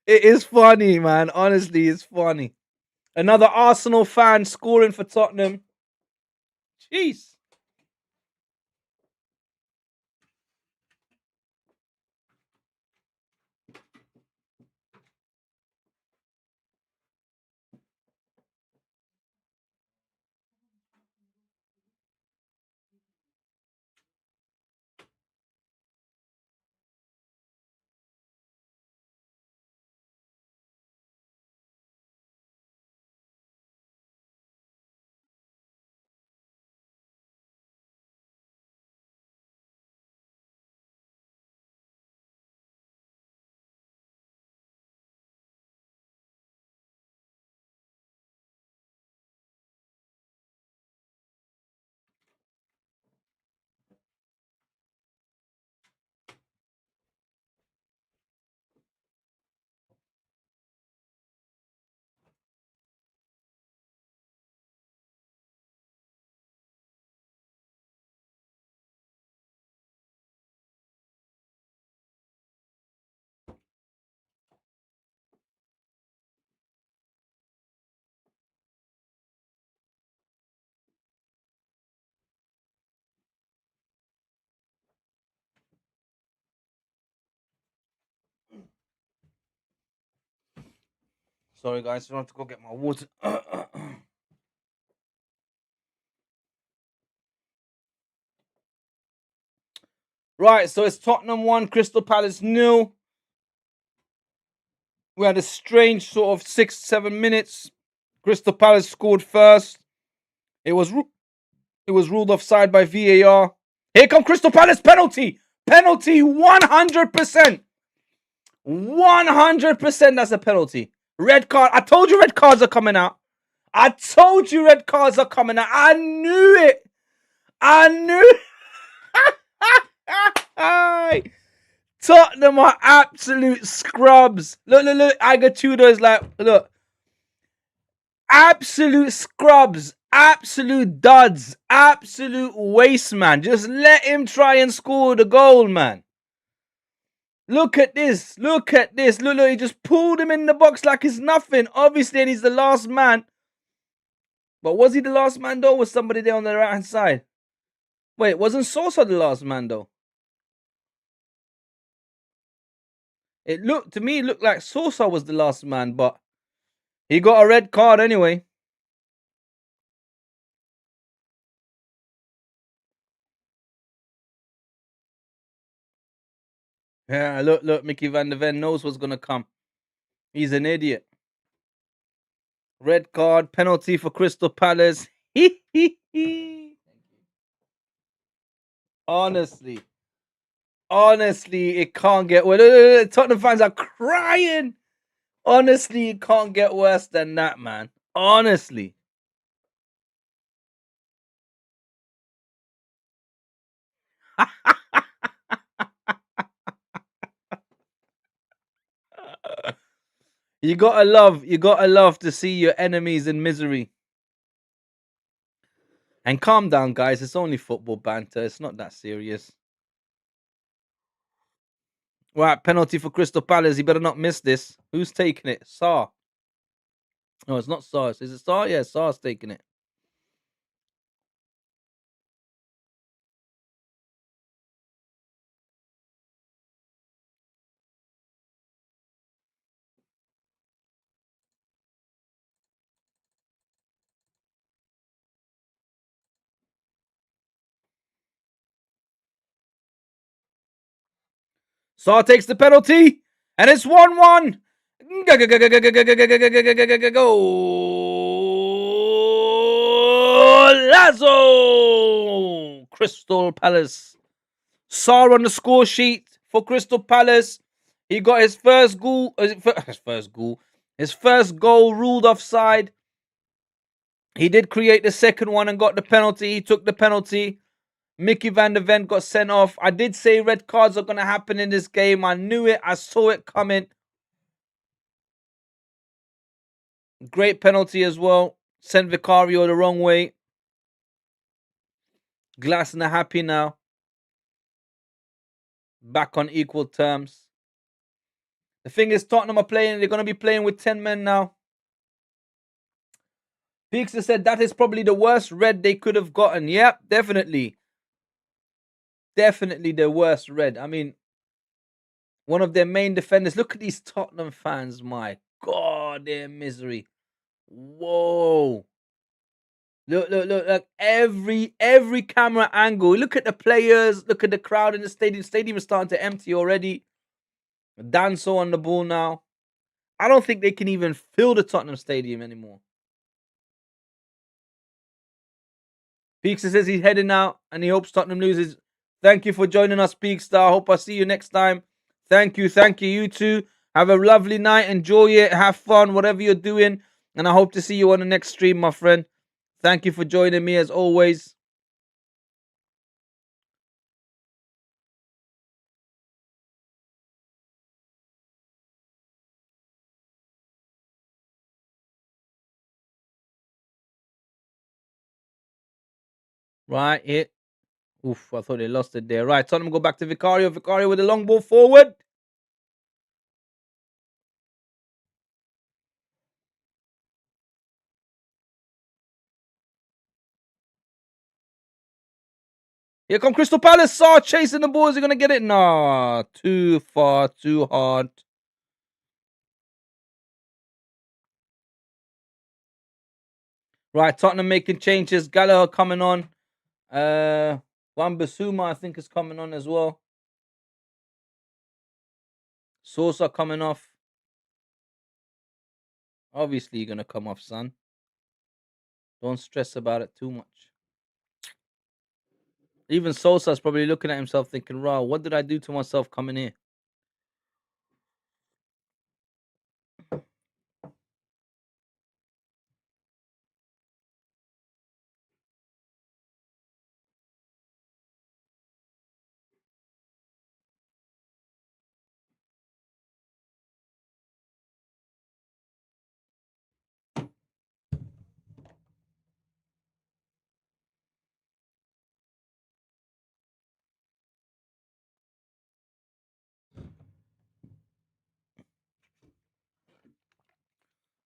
It is funny, man. Honestly, it's funny. Another Arsenal fan scoring for Tottenham. Jeez. Sorry, guys. I have to go get my water. Right, so it's Tottenham 1, Crystal Palace 0. We had a strange sort of 6-7 minutes. Crystal Palace scored first. It was ruled offside by VAR. Here come Crystal Palace penalty. Penalty 100%. 100% that's a penalty. Red card. I told you red cards are coming out. I told you red cards are coming out. I knew it. I knew. Tottenham are absolute scrubs. Look, look, look. Agatudo is like, look. Absolute scrubs. Absolute duds. Absolute waste, man. Just let him try and score the goal, man. Look at this. Look at this. Look, look. He just pulled him in the box like it's nothing. Obviously, and he's the last man. But was he the last man, though? Was somebody there on the right-hand side? Wait, wasn't Sosa the last man, though? It looked, to me, it looked like Sosa was the last man, but he got a red card anyway. Yeah, look, look. Mickey van der Ven knows what's going to come. He's an idiot. Red card, penalty for Crystal Palace. Honestly. Honestly, it can't get worse. Tottenham fans are crying. Honestly, it can't get worse than that, man. Honestly. You gotta love to see your enemies in misery. And calm down, guys. It's only football banter. It's not that serious. Right, penalty for Crystal Palace. You better not miss this. Who's taking it? Sarr. No, it's not Sarr. Is it Sarr? Yeah, Sarr's taking it. Sarr takes the penalty, and it's 1-1. Lazo! Crystal Palace. Sarr on the score sheet for Crystal Palace. He got his first goal. His first goal ruled offside. He did create the second one and got the penalty. He took the penalty. Mickey van der Ven got sent off. I did say red cards are going to happen in this game. I knew it. I saw it coming. Great penalty as well. Sent Vicario the wrong way. Glasner happy now. Back on equal terms. The thing is, Tottenham are playing. They're going to be playing with 10 men now. Peakster said that is probably the worst red they could have gotten. Yep, definitely. Definitely the worst red. I mean, one of their main defenders. Look at these Tottenham fans. My God, their misery. Whoa. Look, look, look, look. Every camera angle. Look at the players. Look at the crowd in the stadium. The stadium is starting to empty already. Danso on the ball now. I don't think they can even fill the Tottenham stadium anymore. Peakster says he's heading out and he hopes Tottenham loses. Thank you for joining us, Peakstar. Hope I see you next time. Thank you. Thank you. You too. Have a lovely night. Enjoy it. Have fun, whatever you're doing. And I hope to see you on the next stream, my friend. Thank you for joining me as always. Right, it. Oof, I thought they lost it there. Right, Tottenham go back to Vicario. Vicario with the long ball forward. Here come Crystal Palace. Sarr chasing the ball. Is he going to get it? Nah, too far, too hard. Right, Tottenham making changes. Gallagher coming on. Wan-Bissaka, I think, is coming on as well. Sosa coming off. Obviously, you're going to come off, son. Don't stress about it too much. Even Sosa's probably looking at himself thinking, "Raw, what did I do to myself coming here?"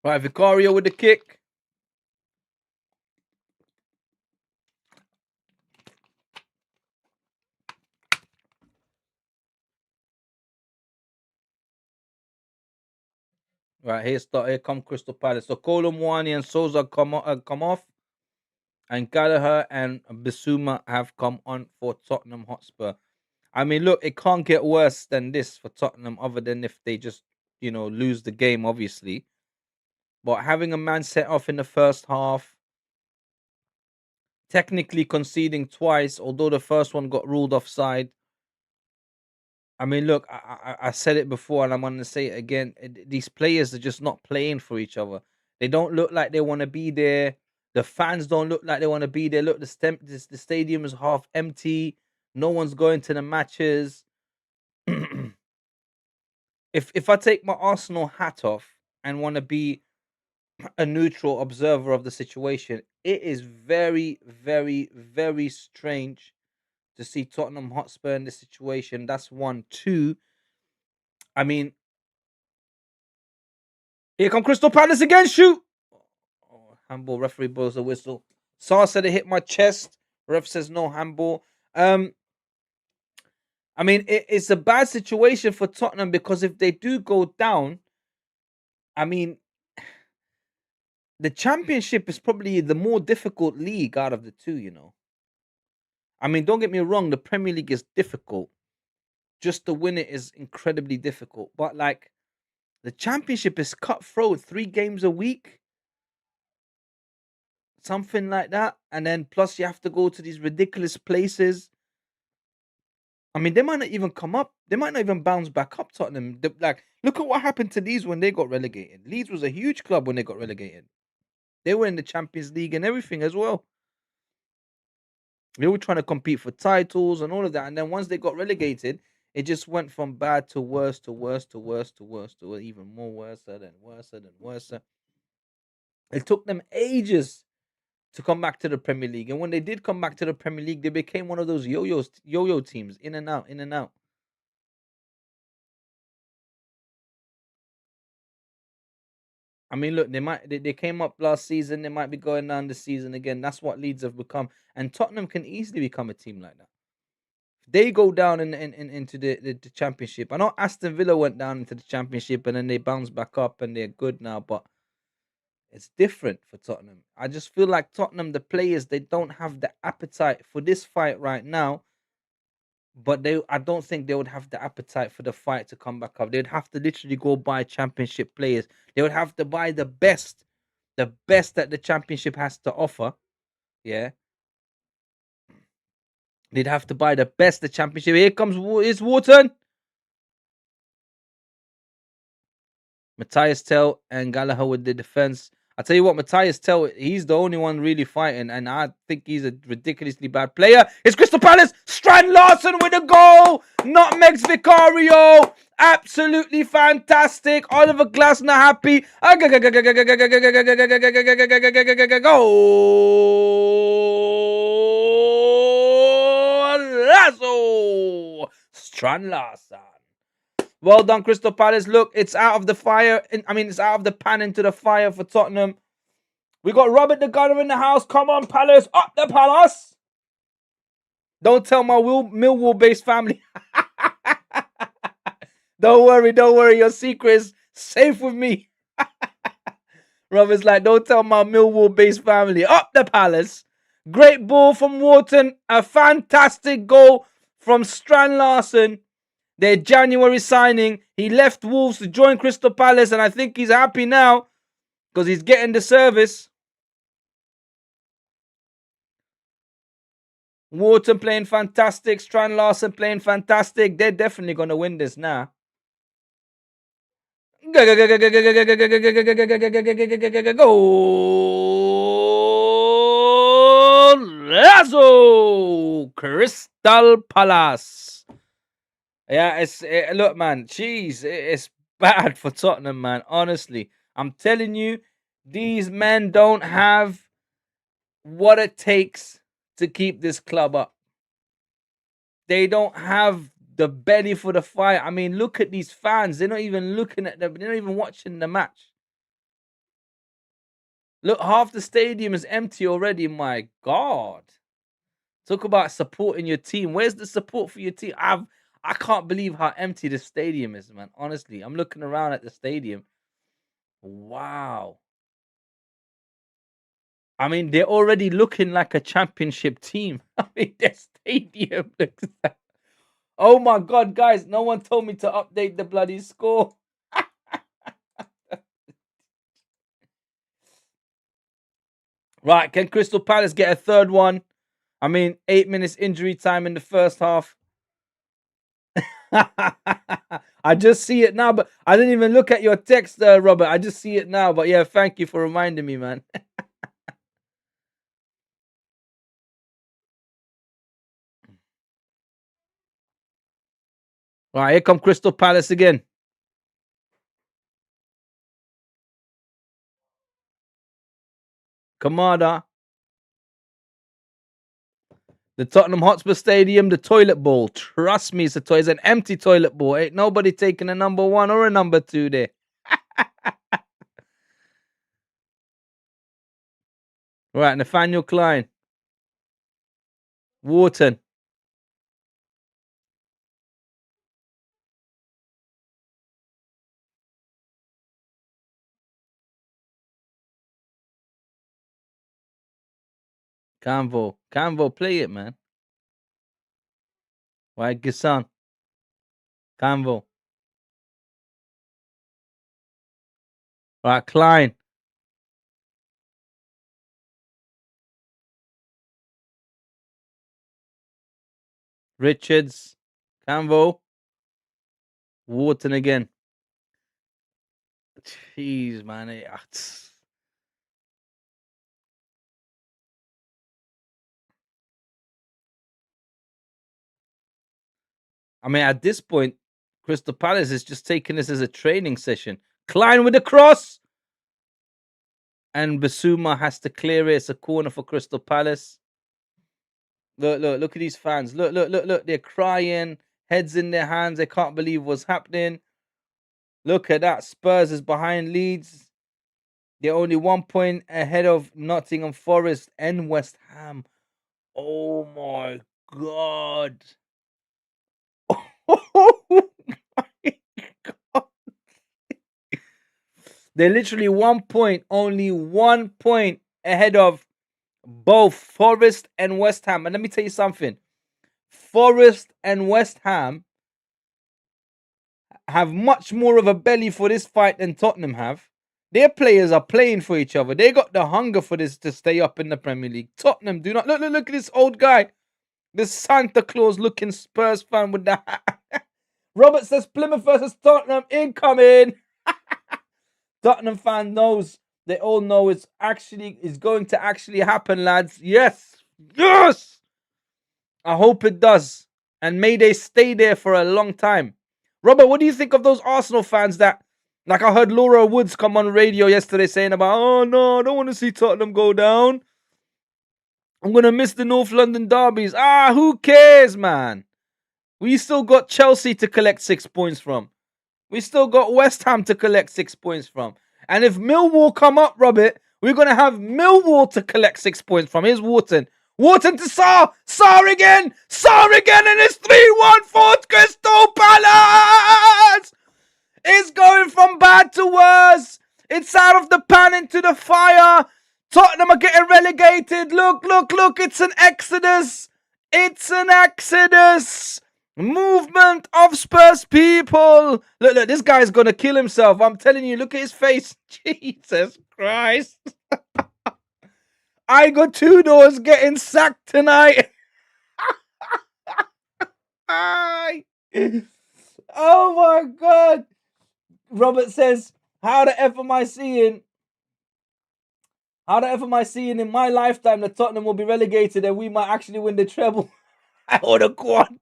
Right, Vicario with the kick. Right, here come Crystal Palace. So Kolomwani and Souza come off, and Gallagher and Bissouma have come on for Tottenham Hotspur. I mean, look, it can't get worse than this for Tottenham, other than if they just, lose the game, obviously. But having a man set off in the first half, technically conceding twice, although the first one got ruled offside. I mean, look, I said it before, and I'm going to say it again. These players are just not playing for each other. They don't look like they want to be there. The fans don't look like they want to be there. Look, the stadium is half empty. No one's going to the matches. If I take my Arsenal hat off and want to be a neutral observer of the situation, it is very, very, very strange to see Tottenham Hotspur in this situation. That's one. Two, I mean, here come Crystal Palace again. Shoot! Oh, handball. Referee blows a whistle. Saar said it hit my chest. Ref says no handball. I mean, it's a bad situation for Tottenham, because if they do go down, I mean, the Championship is probably the more difficult league out of the two. I mean, don't get me wrong, the Premier League is difficult. Just to win it is incredibly difficult. But, like, the Championship is cutthroat, 3 games a week, something like that. And then plus you have to go to these ridiculous places. I mean, they might not even come up. They might not even bounce back up, Tottenham. Like, look at what happened to Leeds when they got relegated. Leeds was a huge club when they got relegated. They were in the Champions League and everything as well. They were trying to compete for titles and all of that. And then once they got relegated, it just went from bad to worse to worse to worse to worse to even more worse than worse than worse. It took them ages to come back to the Premier League. And when they did come back to the Premier League, they became one of those yo-yo teams, in and out, in and out. I mean, look, they came up last season. They might be going down this season again. That's what Leeds have become, and Tottenham can easily become a team like that. If they go down into the Championship. I know Aston Villa went down into the Championship and then they bounced back up and they're good now, but it's different for Tottenham. I just feel like Tottenham, the players, they don't have the appetite for this fight right now. But I don't think they would have the appetite for the fight to come back up. They'd have to literally go buy Championship players. They would have to buy the best that the Championship has to offer. Yeah, they'd have to buy the best the Championship. Here comes Wharton, Matthias Tell, and Gallagher with the defense. I tell you what, Matthias Tell, he's the only one really fighting, and I think he's a ridiculously bad player. It's Crystal Palace. Strand Larson with a goal. Nutmegs Vicario. Absolutely fantastic. Oliver Glasner happy. Golazo. Strand Larson. Well done, Crystal Palace. Look, it's out of the fire. It's out of the pan into the fire for Tottenham. We got Robert the Gunner in the house. Come on, Palace. Up the Palace. Don't tell my Millwall-based family. Don't worry. Your secret is safe with me. Robert's like, don't tell my Millwall-based family. Up the Palace. Great ball from Wharton. A fantastic goal from Strand Larson. Their January signing. He left Wolves to join Crystal Palace, and I think he's happy now because he's getting the service. Wharton playing fantastic. Strand Larson playing fantastic. They're definitely going to win this now. Golazo! Crystal Palace. Yeah, look, man. Jeez, it's bad for Tottenham, man. Honestly, I'm telling you, these men don't have what it takes to keep this club up. They don't have the belly for the fight. I mean, look at these fans. They're not even looking at them. They're not even watching the match. Look, half the stadium is empty already. My God. Talk about supporting your team. Where's the support for your team? I can't believe how empty the stadium is, man. Honestly, I'm looking around at the stadium. Wow. I mean, they're already looking like a championship team. I mean, their stadium looks like... Oh my God, guys, no one told me to update the bloody score. Right, can Crystal Palace get a third one? I mean, 8 minutes injury time in the first half. I just see it now, but I didn't even look at your text, Robert. I just see it now. But yeah, thank you for reminding me, man. All right, here come Crystal Palace again. Kamada. The Tottenham Hotspur Stadium, the toilet bowl. Trust me, it's an empty toilet bowl. Ain't nobody taking a number 1 or a number 2 there. Right, Nathaniel Klein. Wharton. Canvo, play it, man. Right, Gissan. Canvo. Right, Klein. Richards. Canvo. Wharton again. Jeez, man. I mean, at this point, Crystal Palace is just taking this as a training session. Klein with the cross. And Basuma has to clear it. It's a corner for Crystal Palace. Look at these fans. Look. They're crying, heads in their hands. They can't believe what's happening. Look at that. Spurs is behind Leeds. They're only 1 point ahead of Nottingham Forest and West Ham. Oh my God. Oh my God. They're literally 1 point, only 1 point ahead of both Forest and West Ham. And let me tell you something. Forest and West Ham have much more of a belly for this fight than Tottenham have. Their players are playing for each other. They got the hunger for this to stay up in the Premier League. Tottenham do not. Look at this old guy. This Santa Claus looking Spurs fan with the hat. Robert says Plymouth versus Tottenham incoming. Tottenham fan knows. They all know it's going to actually happen, lads. Yes. I hope it does. And may they stay there for a long time. Robert, what do you think of those Arsenal fans that, like I heard Laura Woods come on radio yesterday saying about, oh no, I don't want to see Tottenham go down. I'm going to miss the North London derbies. Who cares, man? We still got Chelsea to collect 6 points from. We still got West Ham to collect 6 points from. And if Millwall come up, Robert, we're going to have Millwall to collect 6 points from. Here's Wharton. Wharton to Sarr. Sarr again, and it's 3-1 for Crystal Palace. It's going from bad to worse. It's out of the pan into the fire. Tottenham are getting relegated. Look. It's an exodus. It's an exodus. Movement of Spurs people. Look, this guy's going to kill himself. I'm telling you, look at his face. Jesus Christ. I got Tudor's getting sacked tonight. Oh my God. Robert says, how the F am I seeing in my lifetime that Tottenham will be relegated and we might actually win the treble? I would have gone.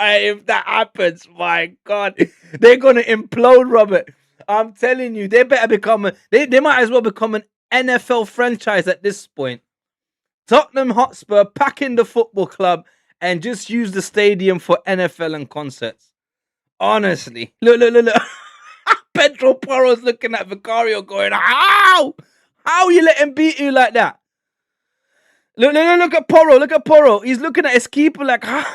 If that happens, my God, they're going to implode, Robert. I'm telling you, they better become they might as well become an NFL franchise at this point. Tottenham Hotspur packing the football club and just use the stadium for NFL and concerts. Honestly, look. Pedro Porro's looking at Vicario going, how? How you let him beat you like that? Look at Porro. Look at Porro. He's looking at his keeper like, how?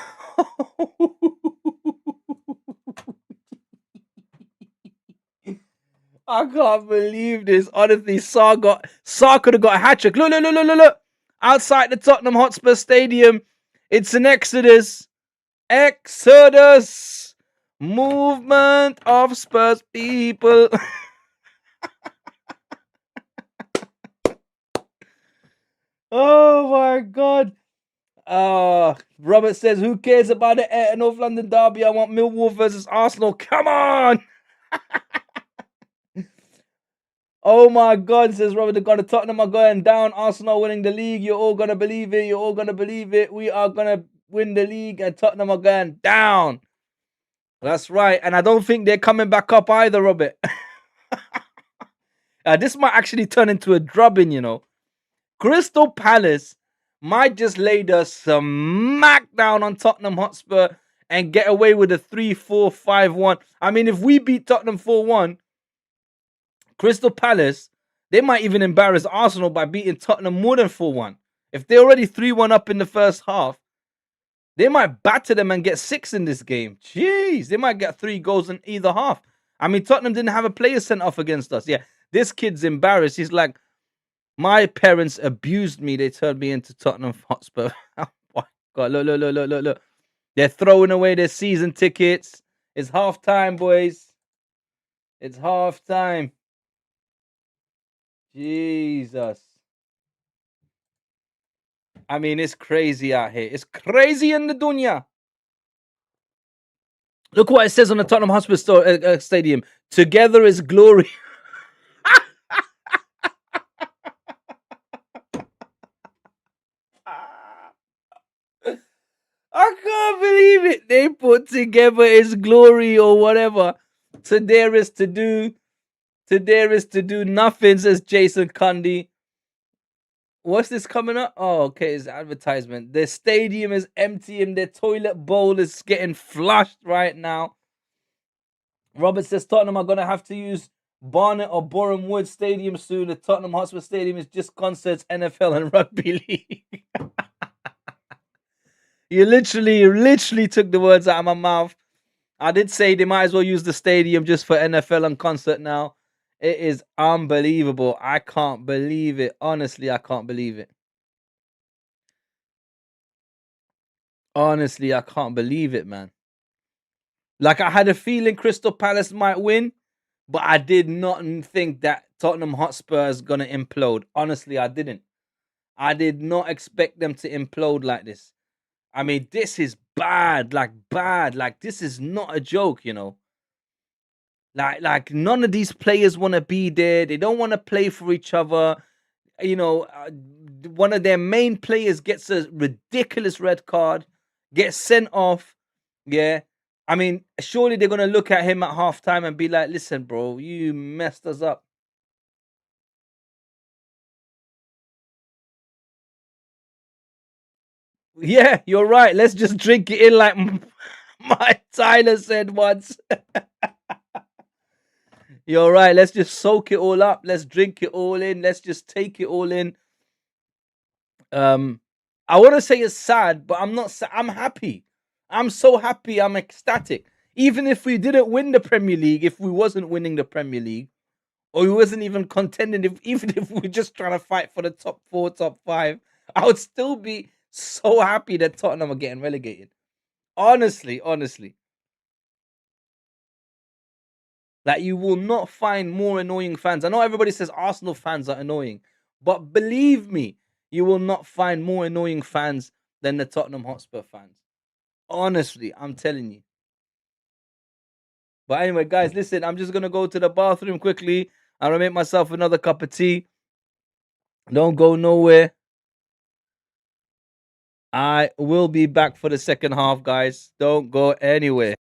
I can't believe this. Honestly, Saar could have got a hat trick. Look. Outside the Tottenham Hotspur Stadium, it's an exodus. Exodus. Movement of Spurs people. Oh my God. Robert says, who cares about the North London derby? I want Millwall versus Arsenal. Come on. Oh my God, says Robert. The Tottenham are going down. Arsenal winning the league. You're all going to believe it. You're all going to believe it. We are going to win the league and Tottenham are going down. That's right. And I don't think they're coming back up either, Robert. This might actually turn into a drubbing, you know. Crystal Palace might just lay the smackdown on Tottenham Hotspur and get away with a 3-4-5-1. I mean, if we beat Tottenham 4-1, Crystal Palace, they might even embarrass Arsenal by beating Tottenham more than 4-1. If they're already 3-1 up in the first half, they might batter them and get 6 in this game. Jeez, they might get 3 goals in either half. I mean, Tottenham didn't have a player sent off against us. Yeah, this kid's embarrassed. He's like, my parents abused me. They turned me into Tottenham Hotspur. Oh my God, look. They're throwing away their season tickets. It's half time, boys. It's half time. Jesus. I mean, it's crazy out here. It's crazy in the dunya. Look what it says on the Tottenham Hotspur Stadium. Together is glory. I can't believe it. They put together is glory or whatever. So there is to do nothing, says Jason Cundy. What's this coming up? Oh, okay, it's advertisement. The stadium is empty and their toilet bowl is getting flushed right now. Robert says Tottenham are going to have to use Barnet or Boreham Wood Stadium soon. The Tottenham Hotspur Stadium is just concerts, NFL and rugby league. You literally took the words out of my mouth. I did say they might as well use the stadium just for NFL and concert now. It is unbelievable. I can't believe it. Honestly, I can't believe it. Honestly, I can't believe it, man. Like, I had a feeling Crystal Palace might win, but I did not think that Tottenham Hotspur is going to implode. Honestly, I didn't. I did not expect them to implode like this. I mean, this is bad. Like, this is not a joke, you know. Like none of these players want to be there. They don't want to play for each other. You know, one of their main players gets a ridiculous red card, gets sent off. Yeah. I mean, surely they're going to look at him at halftime and be like, listen, bro, you messed us up. Yeah, you're right. Let's just drink it in like Mike Tyler said once. You're right. Let's just soak it all up. Let's drink it all in. Let's just take it all in. I want to say it's sad, but I'm not sad. I'm happy. I'm so happy. I'm ecstatic. Even if we didn't win the Premier League, if we wasn't winning the Premier League, or we wasn't even contending, even if we we're just trying to fight for the top 4, top 5, I would still be so happy that Tottenham are getting relegated. Honestly. Like, you will not find more annoying fans. I know everybody says Arsenal fans are annoying, but believe me, you will not find more annoying fans than the Tottenham Hotspur fans. Honestly, I'm telling you. But anyway, guys, listen, I'm just going to go to the bathroom quickly. I'm going to make myself another cup of tea. Don't go nowhere. I will be back for the second half, guys. Don't go anywhere.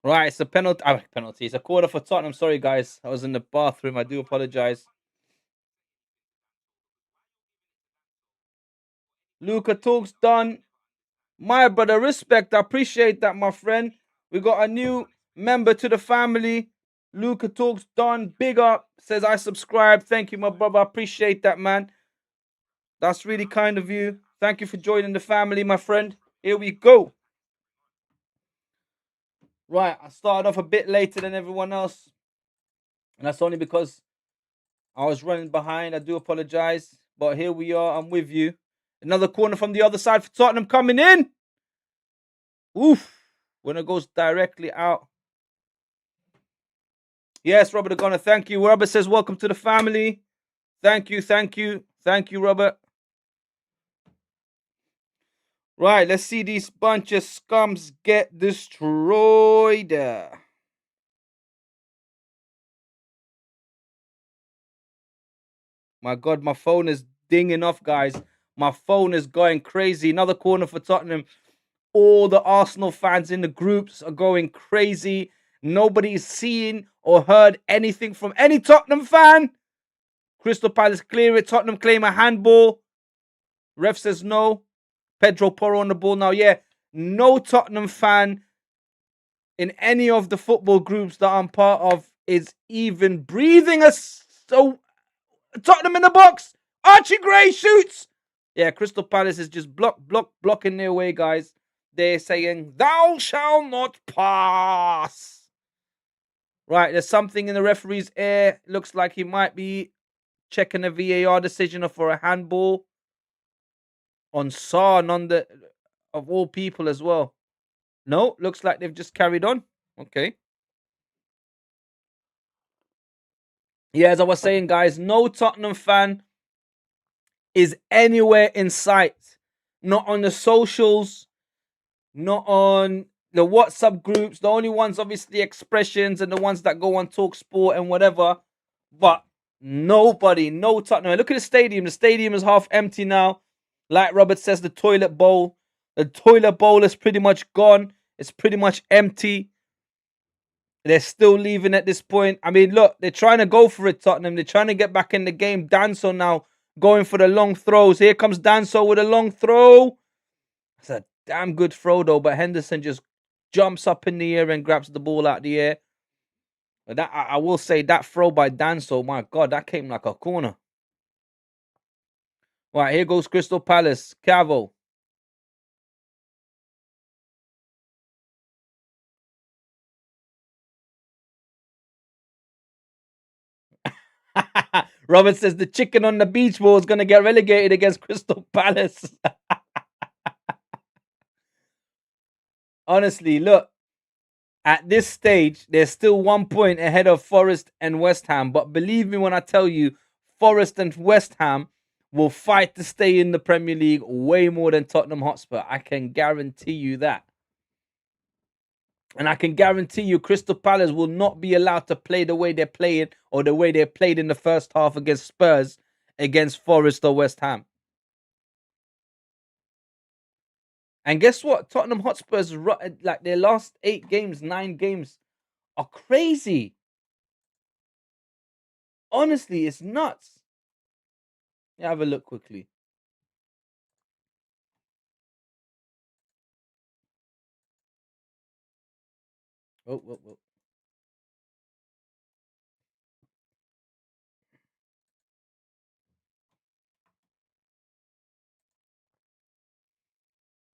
Right, it's a penalty. Penalty. It's a corner for Tottenham. Sorry, guys. I was in the bathroom. I do apologize. Luca talks done. My brother, respect. I appreciate that, my friend. We got a new member to the family. Luca talks done. Big up. Says I subscribe. Thank you, my brother. I appreciate that, man. That's really kind of you. Thank you for joining the family, my friend. Here we go. Right, I started off a bit later than everyone else. And that's only because I was running behind. I do apologize. But here we are. I'm with you. Another corner from the other side for Tottenham coming in. Oof. When it goes directly out. Yes, Robert O'Connor. Thank you. Robert says, welcome to the family. Thank you. Thank you. Thank you, Robert. Right, let's see these bunch of scums get destroyed. My God, my phone is dinging off, guys. My phone is going crazy. Another corner for Tottenham. All the Arsenal fans in the groups are going crazy. Nobody's seen or heard anything from any Tottenham fan. Crystal Palace clear it. Tottenham claim a handball. Ref says no. Pedro Porro on the ball now. Yeah, no Tottenham fan in any of the football groups that I'm part of is even breathing a so Tottenham in the box. Archie Gray shoots. Yeah, Crystal Palace is just blocking their way, guys. They're saying, thou shalt not pass. Right, there's something in the referee's ear. Looks like he might be checking a VAR decision for a handball on Son on the of all people as well. No, looks like they've just carried on. Okay. Yeah, as I was saying, guys, no Tottenham fan is anywhere in sight. Not on the socials, not on the WhatsApp groups. The only ones, obviously, expressions and the ones that go on Talk Sport and whatever. But nobody, no Tottenham. Look at the stadium. The stadium is half empty now. Like Robert says, the toilet bowl. The toilet bowl is pretty much gone. It's pretty much empty. They're still leaving at this point. I mean, look, they're trying to go for it, Tottenham. They're trying to get back in the game. Danso now going for the long throws. Here comes Danso with a long throw. It's a damn good throw, though, but Henderson just jumps up in the air and grabs the ball out of the air. But that I will say, that throw by Danso, my God, that came like a corner. Right, here goes Crystal Palace. Cavo. Robert says the chicken on the beach ball is going to get relegated against Crystal Palace. Honestly, look, at this stage, there's still 1 point ahead of Forest and West Ham. But believe me when I tell you, Forest and West Ham will fight to stay in the Premier League way more than Tottenham Hotspur. I can guarantee you that. And I can guarantee you Crystal Palace will not be allowed to play the way they're playing or the way they played in the first half against Spurs, against Forest or West Ham. And guess what? Tottenham Hotspur's, like their last 8 games, 9 games are crazy. Honestly, it's nuts. Yeah, have a look quickly. Oh.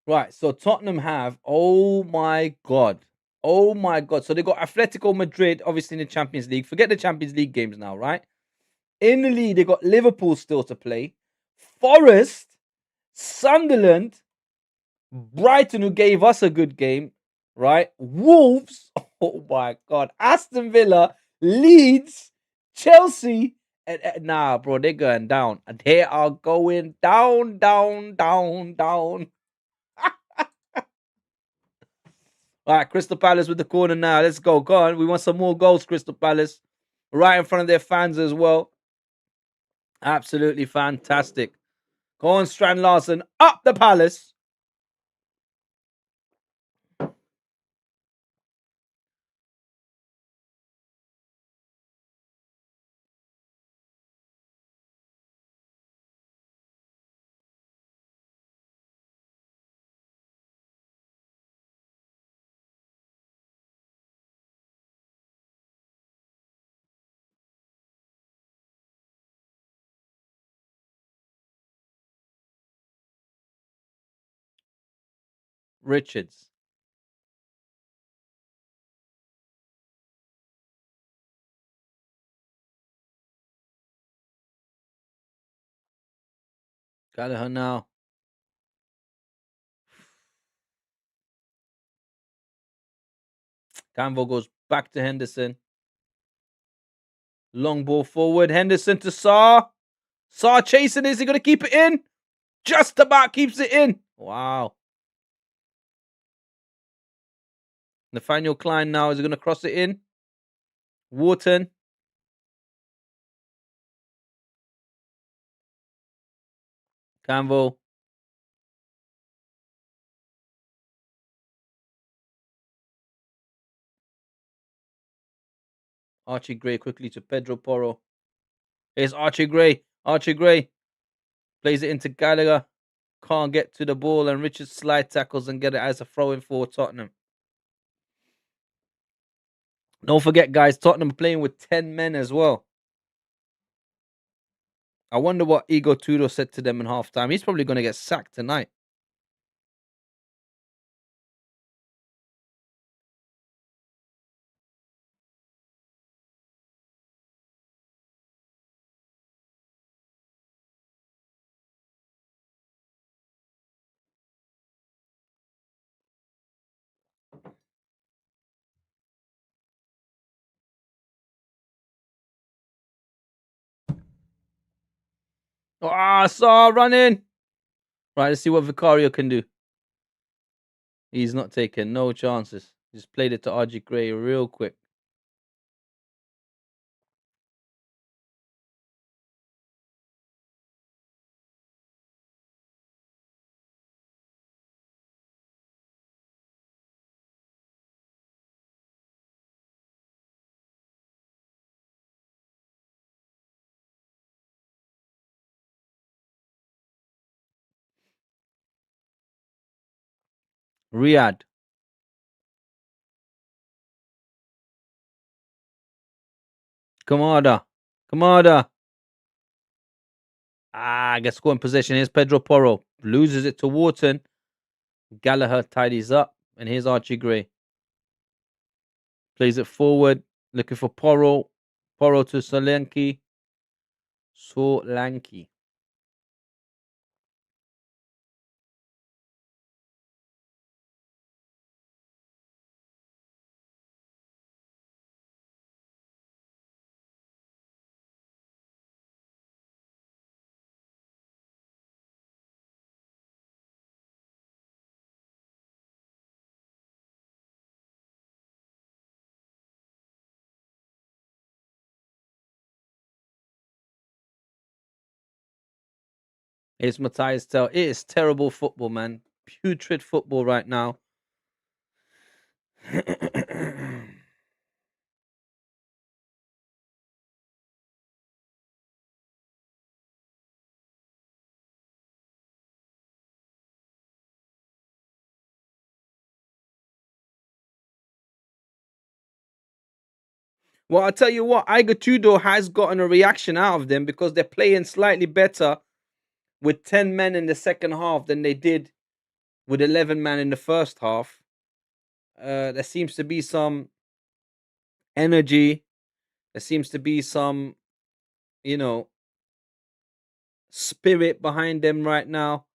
Right, so Tottenham have, oh my God. Oh my God. So they got Atletico Madrid, obviously in the Champions League. Forget the Champions League games now, right? In the league, they got Liverpool still to play. Forest, Sunderland, Brighton, who gave us a good game, right? Wolves, oh my God. Aston Villa, Leeds, Chelsea. Nah, bro, they're going down. They are going down. All right, Crystal Palace with the corner now. Let's go. Go on. We want some more goals, Crystal Palace. Right in front of their fans as well. Absolutely fantastic. Go on, Strand Larson. Up the Palace. Richards. Gallagher now. Campbell goes back to Henderson. Long ball forward. Henderson to Sarr. Sarr chasing. Is he going to keep it in? Just about keeps it in. Wow. Nathaniel Klein now. Is he going to cross it in? Wharton. Campbell. Archie Gray quickly to Pedro Porro. Here's Archie Gray. Archie Gray plays it into Gallagher. Can't get to the ball, and Richards slide tackles and get it as a throw in for Tottenham. Don't forget, guys, Tottenham playing with 10 men as well. I wonder what Igor Tudor said to them in halftime. He's probably going to get sacked tonight. Saw running. Right, let's see what Vicario can do. He's not taking no chances. Just played it to RG Gray real quick. Riyadh. Kamada. Gets scored in possession. Here's Pedro Porro. Loses it to Wharton. Gallagher tidies up. And here's Archie Gray. Plays it forward. Looking for Porro. Porro to Solanke. It's Matthias Tell. It is terrible football, man. Putrid football right now. Well, I'll tell you what, Igor Tudor has gotten a reaction out of them because they're playing slightly better with 10 men in the second half than they did with 11 men in the first half. There seems to be some energy. There seems to be some, spirit behind them right now.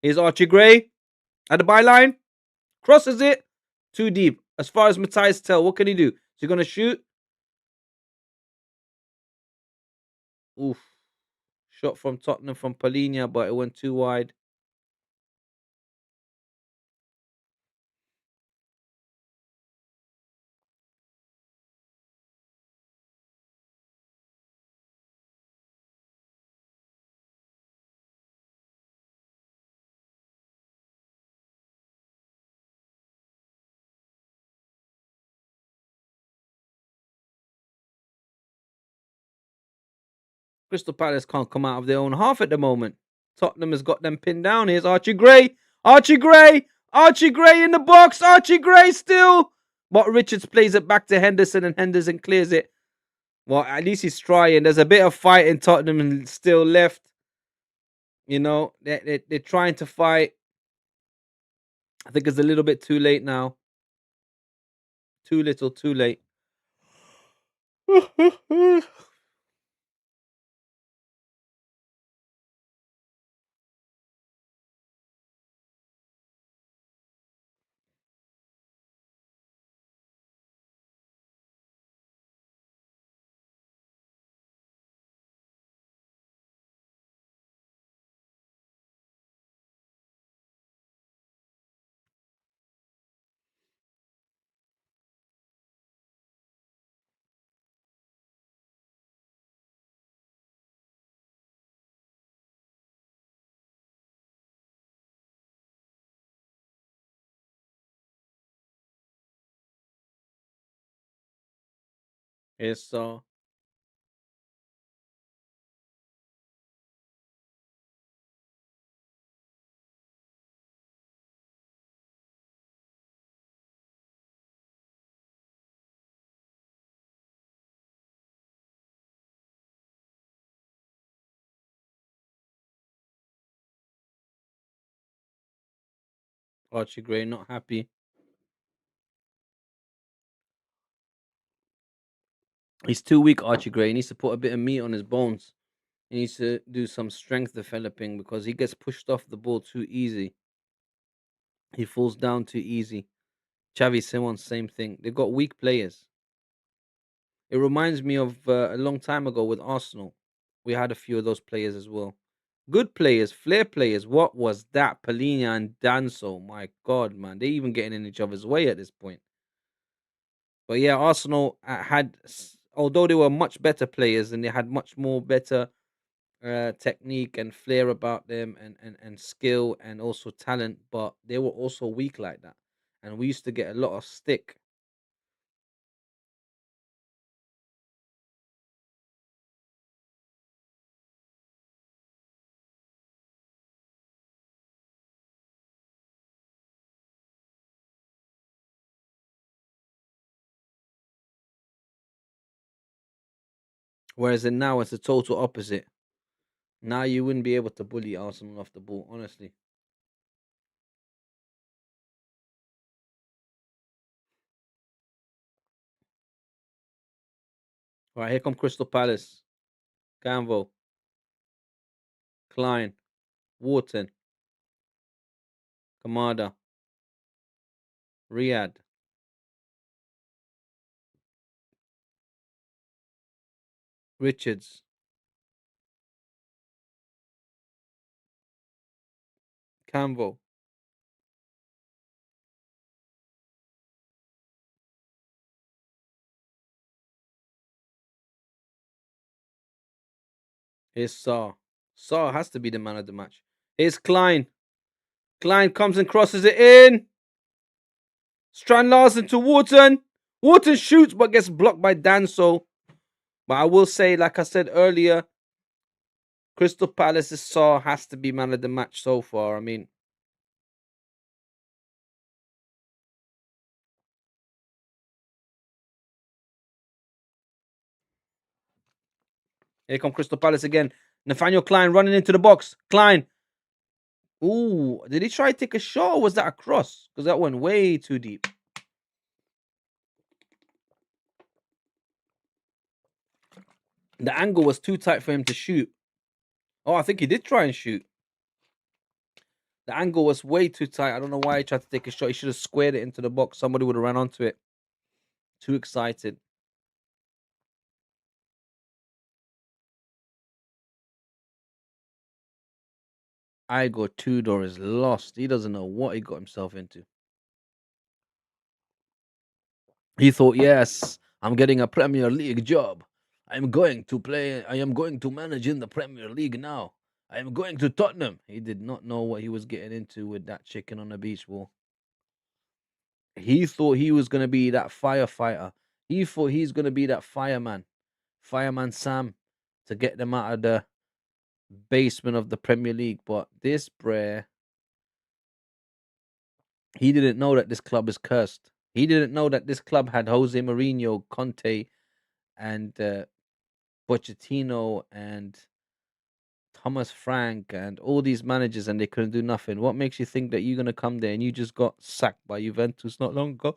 Here's Archie Gray at the byline. Crosses it. Too deep. As far as Matthias Tell, what can he do? Is he going to shoot? Oof. Shot from Tottenham from Polinia, but it went too wide. Crystal Palace can't come out of their own half at the moment. Tottenham has got them pinned down. Here's Archie Gray. Archie Gray in the box. Archie Gray still. But Richards plays it back to Henderson and Henderson clears it. Well, at least he's trying. There's a bit of fight in Tottenham and still left. They're trying to fight. I think it's a little bit too late now. Too little, too late. It's Archie Gray not happy. He's too weak, Archie Gray. He needs to put a bit of meat on his bones. He needs to do some strength developing because he gets pushed off the ball too easy. He falls down too easy. Xavi Simons, same thing. They've got weak players. It reminds me of a long time ago with Arsenal. We had a few of those players as well. Good players, flair players. What was that? Polina and Danso. My God, man. They're even getting in each other's way at this point. But yeah, Arsenal although they were much better players and they had much more better technique and flair about them and skill and also talent, but they were also weak like that. And we used to get a lot of stick. Whereas in now it's the total opposite. Now you wouldn't be able to bully Arsenal off the ball, honestly. All right, here come Crystal Palace. Canvo, Klein, Wharton, Kamada, Riyadh, Richards, Canvo. Here's Saar. Saar has to be the man of the match. Here's Klein. Klein comes and crosses it in. Strand Larsen to Wharton. Wharton shoots but gets blocked by Danso. But I will say, like I said earlier, Crystal Palace's Saar has to be man of the match so far. I mean, here come Crystal Palace again. Nathaniel Klein running into the box. Klein. Ooh, did he try to take a shot or was that a cross? Because that went way too deep. The angle was too tight for him to shoot. Oh, I think he did try and shoot. The angle was way too tight. I don't know why he tried to take a shot. He should have squared it into the box. Somebody would have ran onto it. Too excited. Igor Tudor is lost. He doesn't know what he got himself into. He thought, yes, I'm getting a Premier League job. I am going to manage in the Premier League now. I am going to Tottenham. He did not know what he was getting into with that chicken on the beach ball. He thought he was going to be that firefighter. He thought he's going to be that Fireman Sam, to get them out of the basement of the Premier League. But this Brer, he didn't know that this club is cursed. He didn't know that this club had Jose Mourinho, Conte, and Pochettino, and Thomas Frank and all these managers, and they couldn't do nothing. What makes you think that you're gonna come there and you just got sacked by Juventus not long ago,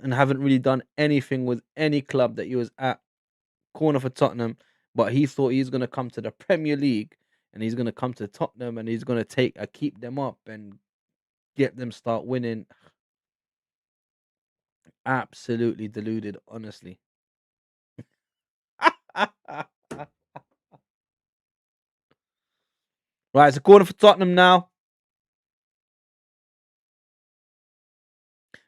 and haven't really done anything with any club that you was at? Corner for Tottenham, but he thought he's gonna come to the Premier League and he's gonna come to Tottenham and he's gonna keep them up and get them start winning. Absolutely deluded, honestly. Right, it's a corner for Tottenham now.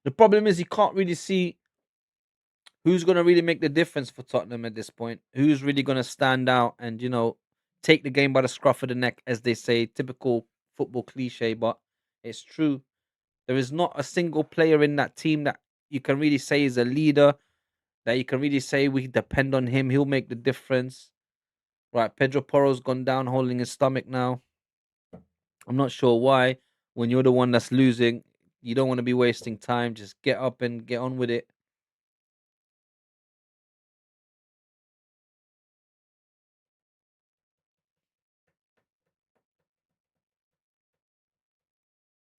The problem is you can't really see who's going to really make the difference for Tottenham at this point. Who's really going to stand out and, take the game by the scruff of the neck, as they say, typical football cliche, but it's true. There is not a single player in that team that you can really say is a leader, that you can really say we depend on him. He'll make the difference. Right, Pedro Porro's gone down holding his stomach now. I'm not sure why. When you're the one that's losing, you don't want to be wasting time. Just get up and get on with it.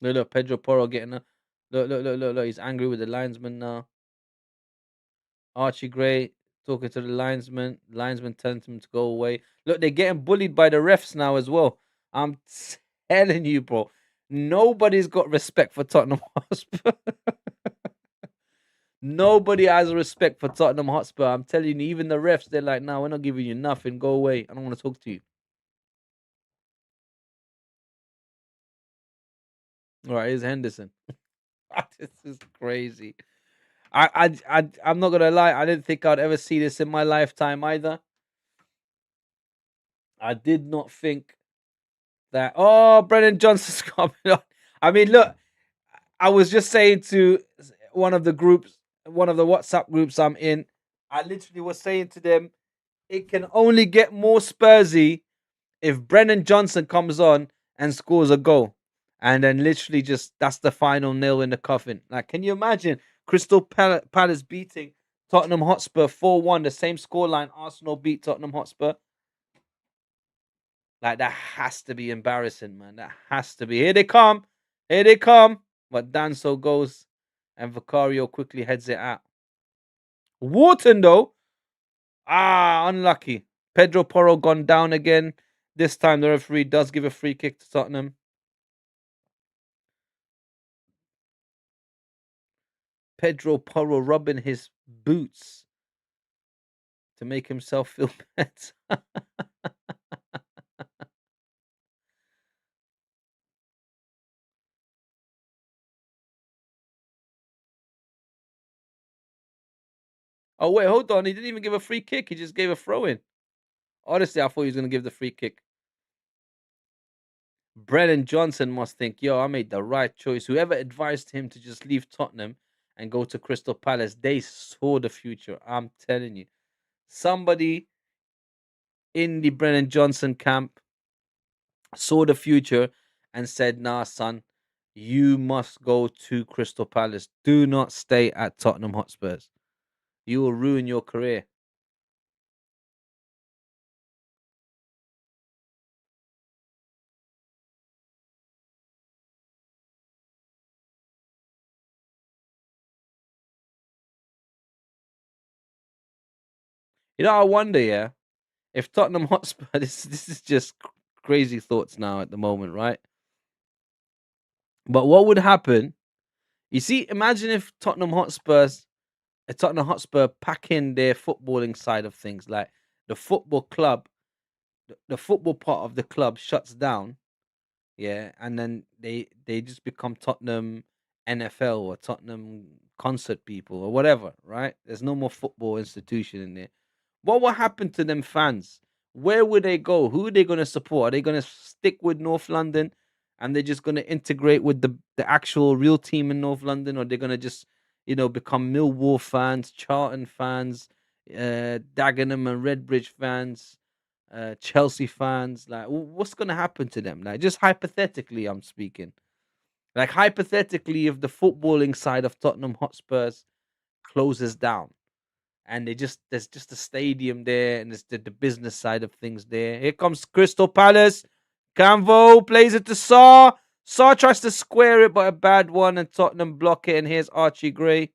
Look, Pedro Porro getting a look. He's angry with the linesman now. Archie Gray talking to the linesman. Linesman telling him to go away. Look, they're getting bullied by the refs now as well. I'm telling you, bro. Nobody's got respect for Tottenham Hotspur. Nobody has respect for Tottenham Hotspur. I'm telling you, even the refs, they're like, "No, we're not giving you nothing. Go away. I don't want to talk to you." All right, here's Henderson. This is crazy. I'm not gonna lie. I didn't think I'd ever see this in my lifetime either. I did not think that. Oh, Brennan Johnson's coming on. I mean, look. I was just saying to one of the groups, one of the WhatsApp groups I'm in. I literally was saying to them, it can only get more Spursy if Brennan Johnson comes on and scores a goal. And then literally just that's the final nail in the coffin. Like, can you imagine Crystal Palace beating Tottenham Hotspur 4-1, the same scoreline Arsenal beat Tottenham Hotspur? Like, that has to be embarrassing, man. That has to be. Here they come. Here they come. But Danso goes and Vicario quickly heads it out. Wharton, though. Unlucky. Pedro Porro gone down again. This time the referee does give a free kick to Tottenham. Pedro Porro rubbing his boots to make himself feel better. Oh, wait, hold on. He didn't even give a free kick. He just gave a throw in. Honestly, I thought he was going to give the free kick. Brennan Johnson must think, yo, I made the right choice. Whoever advised him to just leave Tottenham and go to Crystal Palace, they saw the future. I'm telling you. Somebody in the Brennan Johnson camp saw the future and said, nah, son, you must go to Crystal Palace. Do not stay at Tottenham Hotspurs. You will ruin your career. I wonder, yeah, if Tottenham Hotspur, this is just crazy thoughts now at the moment, right? But what would happen? You see, imagine if Tottenham Hotspur pack in their footballing side of things, like the football club, the football part of the club shuts down, yeah, and then they just become Tottenham NFL or Tottenham concert people or whatever, right? There's no more football institution in there. What will happen to them fans? Where would they go? Who are they going to support? Are they going to stick with North London and they're just going to integrate with the actual real team in North London, or they're going to just become Millwall fans, Charlton fans, Dagenham and Redbridge fans, Chelsea fans? Like, what's going to happen to them? Like, just hypothetically, I'm speaking. Like, hypothetically, if the footballing side of Tottenham Hotspurs closes down, and there's just a stadium there, and there's the business side of things there. Here comes Crystal Palace. Canvo plays it to Saar. Saar tries to square it, but a bad one, and Tottenham block it. And here's Archie Gray.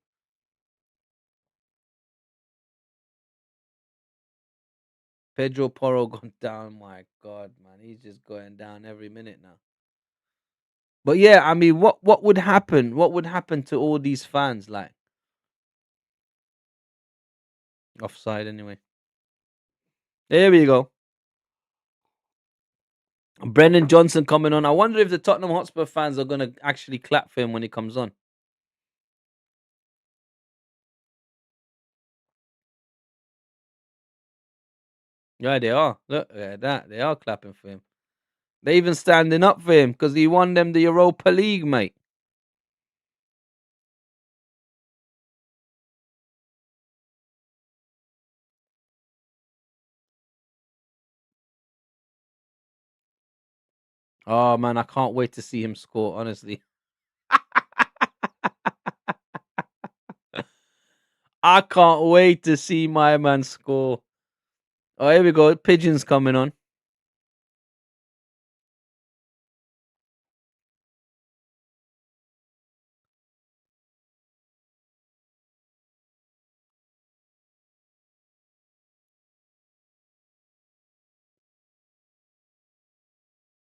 Pedro Porro gone down. My God, man, he's just going down every minute now. But yeah, I mean, what would happen? What would happen to all these fans? Like offside anyway. There we go. Brendan Johnson coming on. I wonder if the Tottenham Hotspur fans are gonna actually clap for him when he comes on. Yeah, they are. Look at that. They are clapping for him. They even standing up for him because he won them the Europa League, mate. Oh man, I can't wait to see him score. Honestly, I can't wait to see my man score. Oh, here we go. Pigeons coming on.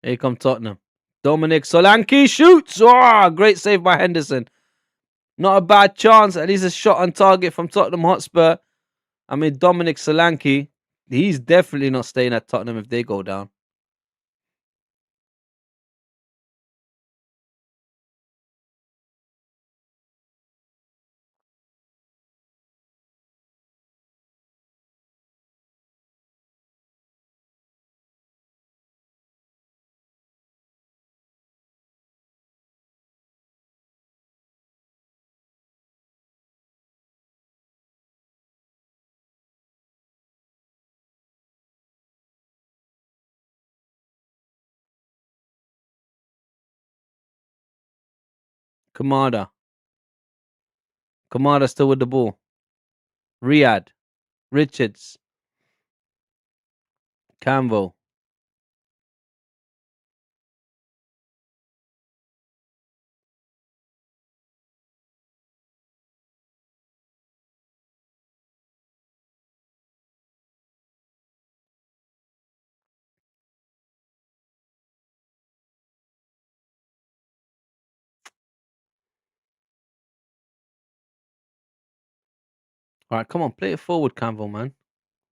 Here come Tottenham. Dominic Solanke shoots. Oh, great save by Henderson. Not a bad chance. At least a shot on target from Tottenham Hotspur. I mean, Dominic Solanke, he's definitely not staying at Tottenham if they go down. Kamada. Kamada still with the ball. Riyad. Richards. Canvo. All right, come on, play it forward, Canvo, man.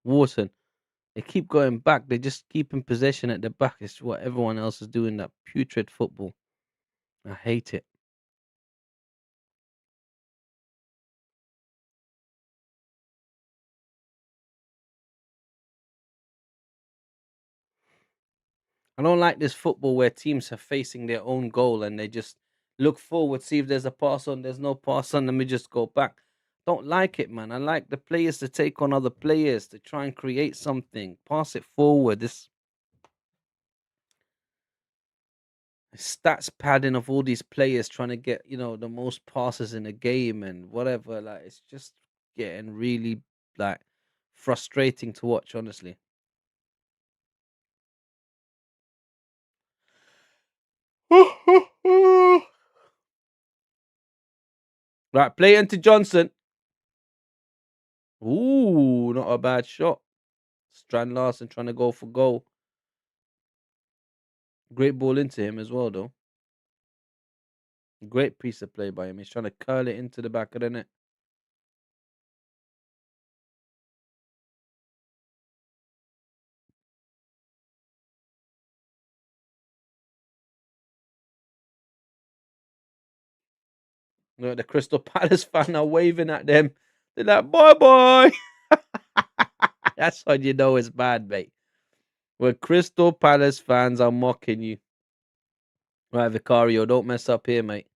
Wharton. They keep going back. They just keep in possession at the back. It's what everyone else is doing. That putrid football. I hate it. I don't like this football where teams are facing their own goal and they just look forward, see if there's a pass on. There's no pass on. Let me just go back. Don't like it, man. I like the players to take on other players to try and create something. Pass it forward. This stats padding of all these players trying to get the most passes in a game and whatever. Like it's just getting really like frustrating to watch. Honestly. Right, play into Johnson. Ooh, not a bad shot. Strand Larson trying to go for goal. Great ball into him as well, though. Great piece of play by him. He's trying to curl it into the back of the net. Look, the Crystal Palace fan are waving at them. They're like, bye bye. That's how you know it's bad, mate. When Crystal Palace fans are mocking you. Right, Vicario, don't mess up here, mate.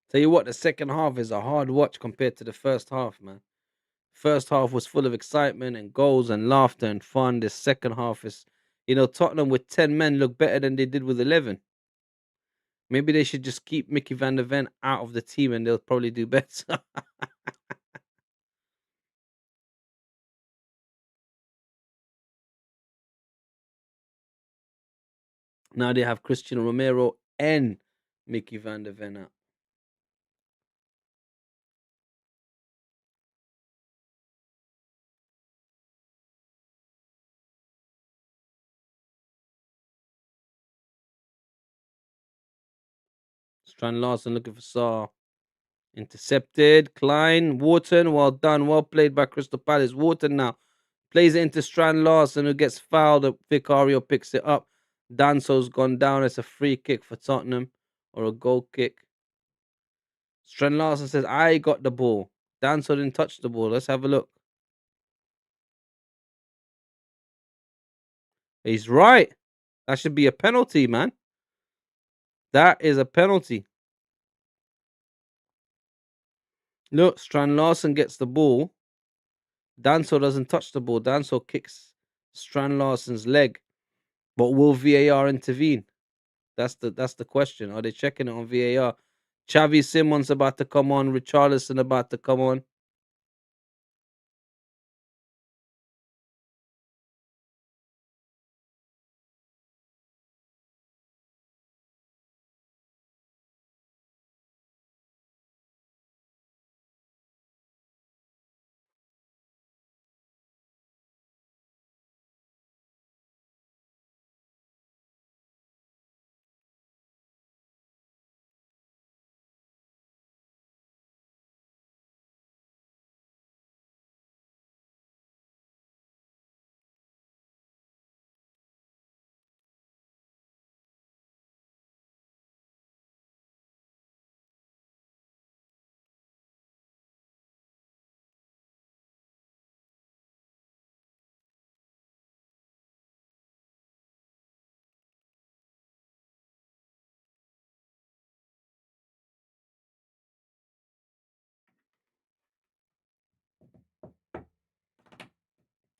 Tell you what, the second half is a hard watch compared to the first half, man. First half was full of excitement and goals and laughter and fun. The second half is, Tottenham with 10 men look better than they did with 11. Maybe they should just keep Mickey van der Ven out of the team and they'll probably do better. Now they have Christian Romero and Mickey van der Ven out. Strand Larson looking for Saar. Intercepted. Klein. Wharton. Well done. Well played by Crystal Palace. Wharton now plays it into Strand Larson, who gets fouled. Vicario picks it up. Danso's gone down. It's a free kick for Tottenham or a goal kick. Strand Larson says, I got the ball. Danso didn't touch the ball. Let's have a look. He's right. That should be a penalty, man. That is a penalty. Look, Strand Larson gets the ball. Danso doesn't touch the ball. Danso kicks Strand Larson's leg. But will VAR intervene? That's the question. Are they checking it on VAR? Xavi Simon's about to come on. Richarlison about to come on.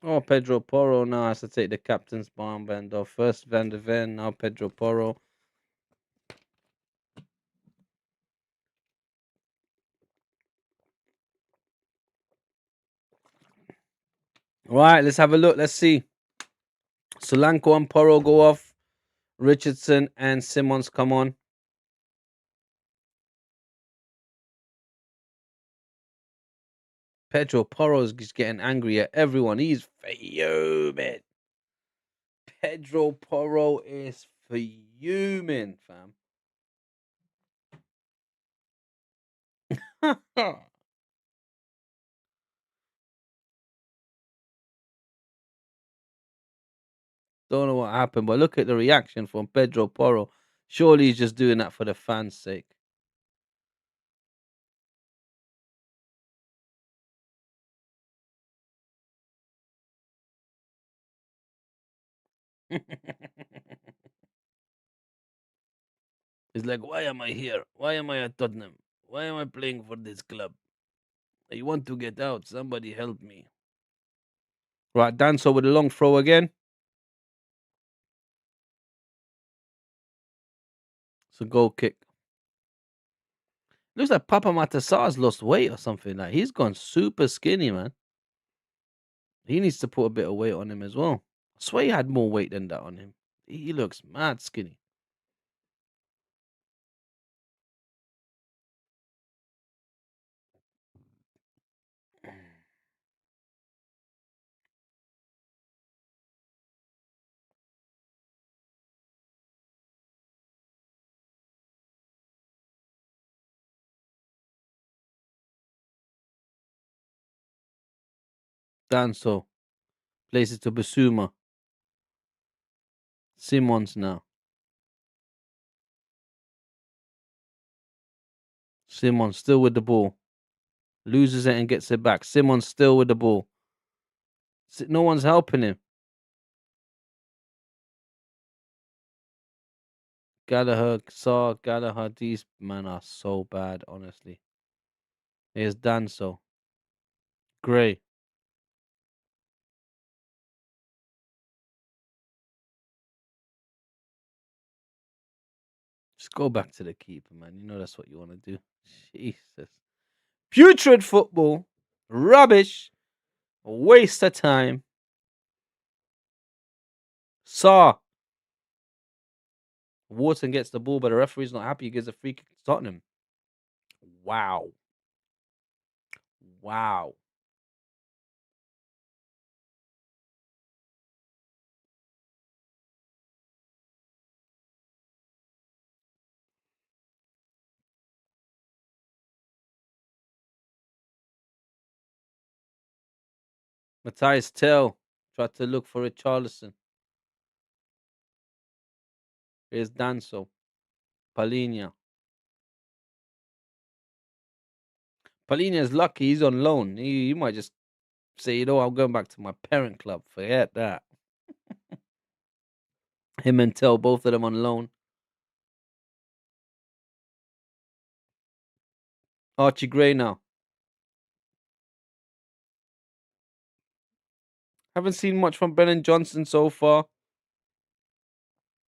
Oh, Pedro Porro now has to take the captain's armband off. First Van de Ven, now Pedro Porro. Right, let's have a look. Let's see. Solanko and Porro go off. Richardson and Simmons come on. Pedro Porro's just getting angry at everyone. He's fuming. Pedro Porro is fuming, fam. Don't know what happened, but look at the reaction from Pedro Porro. Surely he's just doing that for the fans' sake. He's like, why am I here? Why am I at Tottenham? Why am I playing for this club? I want to get out. Somebody help me. Right, Danso with a long throw again. It's a goal kick. Looks like Papa Matasar's lost weight or something. Like he's gone super skinny, man. He needs to put a bit of weight on him as well. I swear he had more weight than that on him. He looks mad skinny. Danso plays it to Basuma. Simons now. Simons still with the ball. Loses it and gets it back. Simons still with the ball. No one's helping him. Gallagher, Saw, Gallagher. These men are so bad, honestly. Here's Danso. Gray. Just go back to the keeper, man. You know that's what you want to do. Jesus. Putrid football. Rubbish. A waste of time. Saw. Wharton gets the ball, but the referee's not happy. He gives a free kick to Tottenham. Wow. Wow. Matthias Tell tried to look for Richarlison. Here's Danso. Palhinha. Palhinha's lucky. He's on loan. He might just say, I'm going back to my parent club. Forget that. Him and Tell, both of them on loan. Archie Gray now. Haven't seen much from Brennan Johnson so far.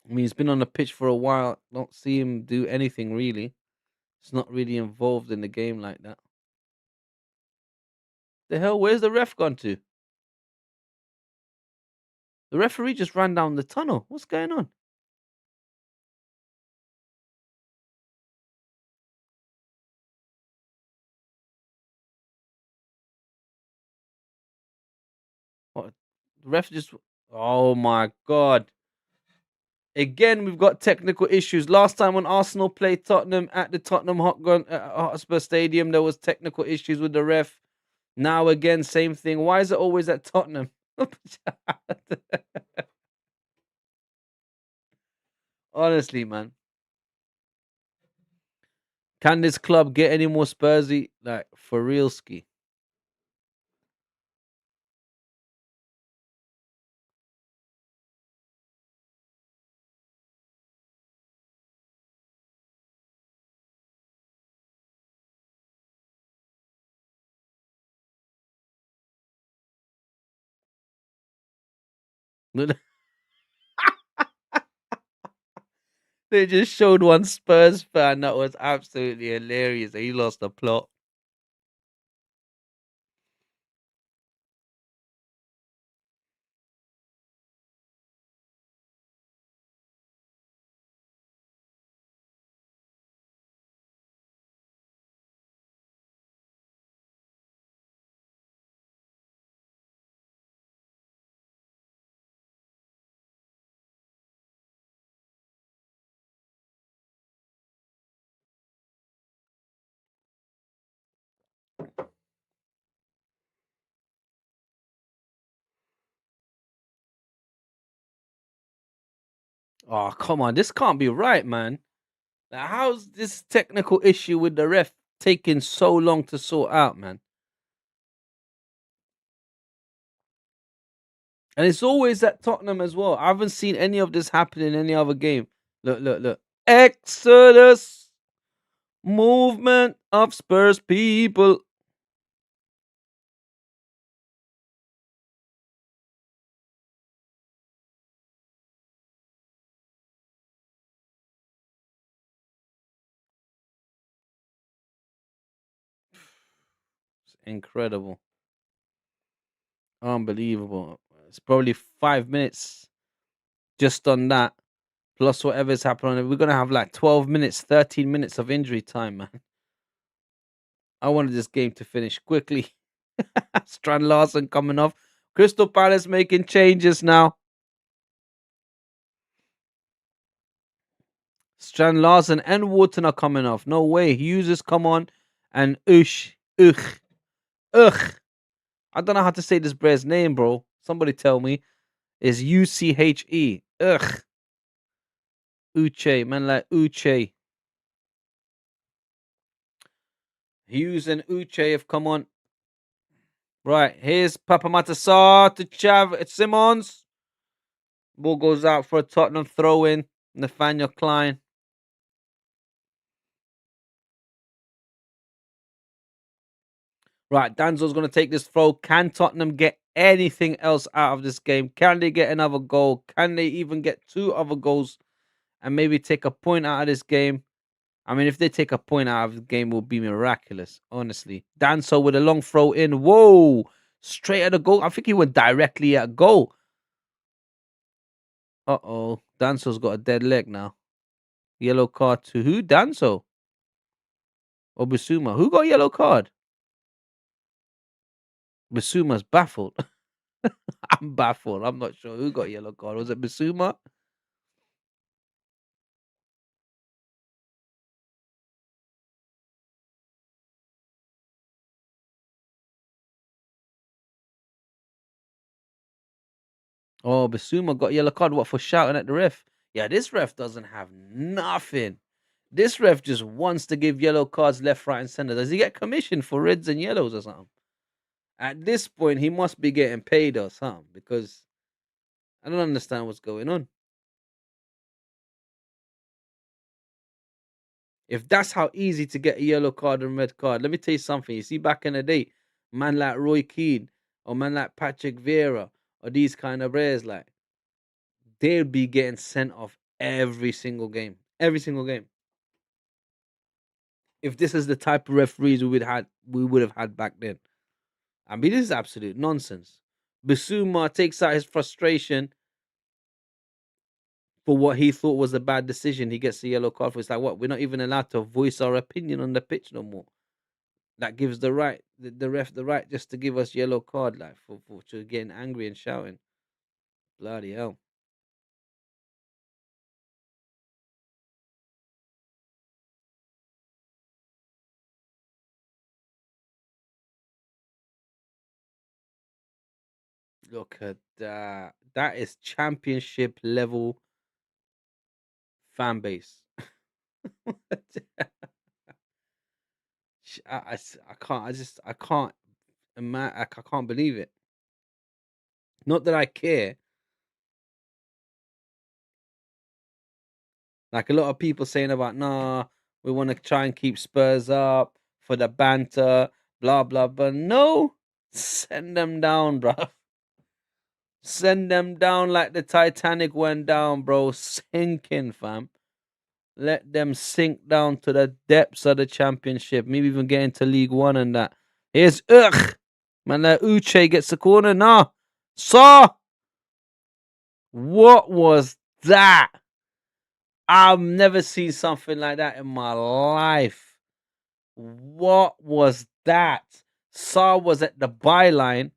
I mean, he's been on the pitch for a while. Don't see him do anything really. He's not really involved in the game like that. The hell? Where's the ref gone to? The referee just ran down the tunnel. What's going on? What? The ref just. Oh my god. Again, we've got technical issues. Last time when Arsenal played Tottenham at the Tottenham Hotspur Stadium, there was technical issues with the ref. Now again, same thing. Why is it always at Tottenham? Honestly, man. Can this club get any more Spursy? Like, for real ski? They just showed one Spurs fan that was absolutely hilarious. He lost the plot. Oh, come on. This can't be right, man. Now, how's this technical issue with the ref taking so long to sort out, man? And it's always at Tottenham as well. I haven't seen any of this happen in any other game. Look, look, look. Exodus. Movement of Spurs people. It's incredible. Unbelievable. It's probably 5 minutes just on that. Plus whatever's happening. We're going to have like 12 minutes, 13 minutes of injury time, man. I wanted this game to finish quickly. Strand Larson coming off. Crystal Palace making changes now. Strand Larson and Wharton are coming off. No way. Hughes has come on. And Ugh. I don't know how to say this bread's name, bro. Somebody tell me. It's Uche. Ugh. Uche. Man like Uche. Hughes and Uche have come on. Right. Here's Papa Matasar to Chav. It's Simmons. Ball goes out for a Tottenham throw in. Nathaniel Klein. Right, Danzo's going to take this throw. Can Tottenham get anything else out of this game? Can they get another goal? Can they even get 2 other goals and maybe take a point out of this game? I mean, if they take a point out of the game, it will be miraculous, honestly. Danso with a long throw in. Whoa! Straight at the goal. I think he went directly at goal. Uh-oh. Danso's got a dead leg now. Yellow card to who? Danso or Bissouma? Who got yellow card? Bissouma's baffled. I'm baffled. I'm not sure who got yellow card. Was it Bissouma? Oh, Bissouma got yellow card. What, for shouting at the ref? Yeah, this ref doesn't have nothing. This ref just wants to give yellow cards left, right, and center. Does he get commission for reds and yellows or something? At this point, he must be getting paid or something because I don't understand what's going on. If that's how easy to get a yellow card and red card, let me tell you something. You see, back in the day, man like Roy Keane or man like Patrick Vieira or these kind of players, like they'd be getting sent off every single game. Every single game. If this is the type of referees we would have had back then. I mean, this is absolute nonsense. Bissouma takes out his frustration for what he thought was a bad decision. He gets a yellow card for. It's like, what? We're not even allowed to voice our opinion on the pitch no more. That gives the ref the right just to give us yellow card, like for to getting angry and shouting. Bloody hell! Look at that. That is championship level fan base. I can't. I can't. I can't believe it. Not that I care. Like a lot of people saying about, nah, we want to try and keep Spurs up for the banter, blah blah blah. No, send them down, bro. Send them down like the Titanic went down, bro. Sinking, fam. Let them sink down to the depths of the championship. Maybe even get into League One and that. Here's man. That Uche gets the corner. Nah, saw. What was that? I've never seen something like that in my life. What was that? Saar was at the byline.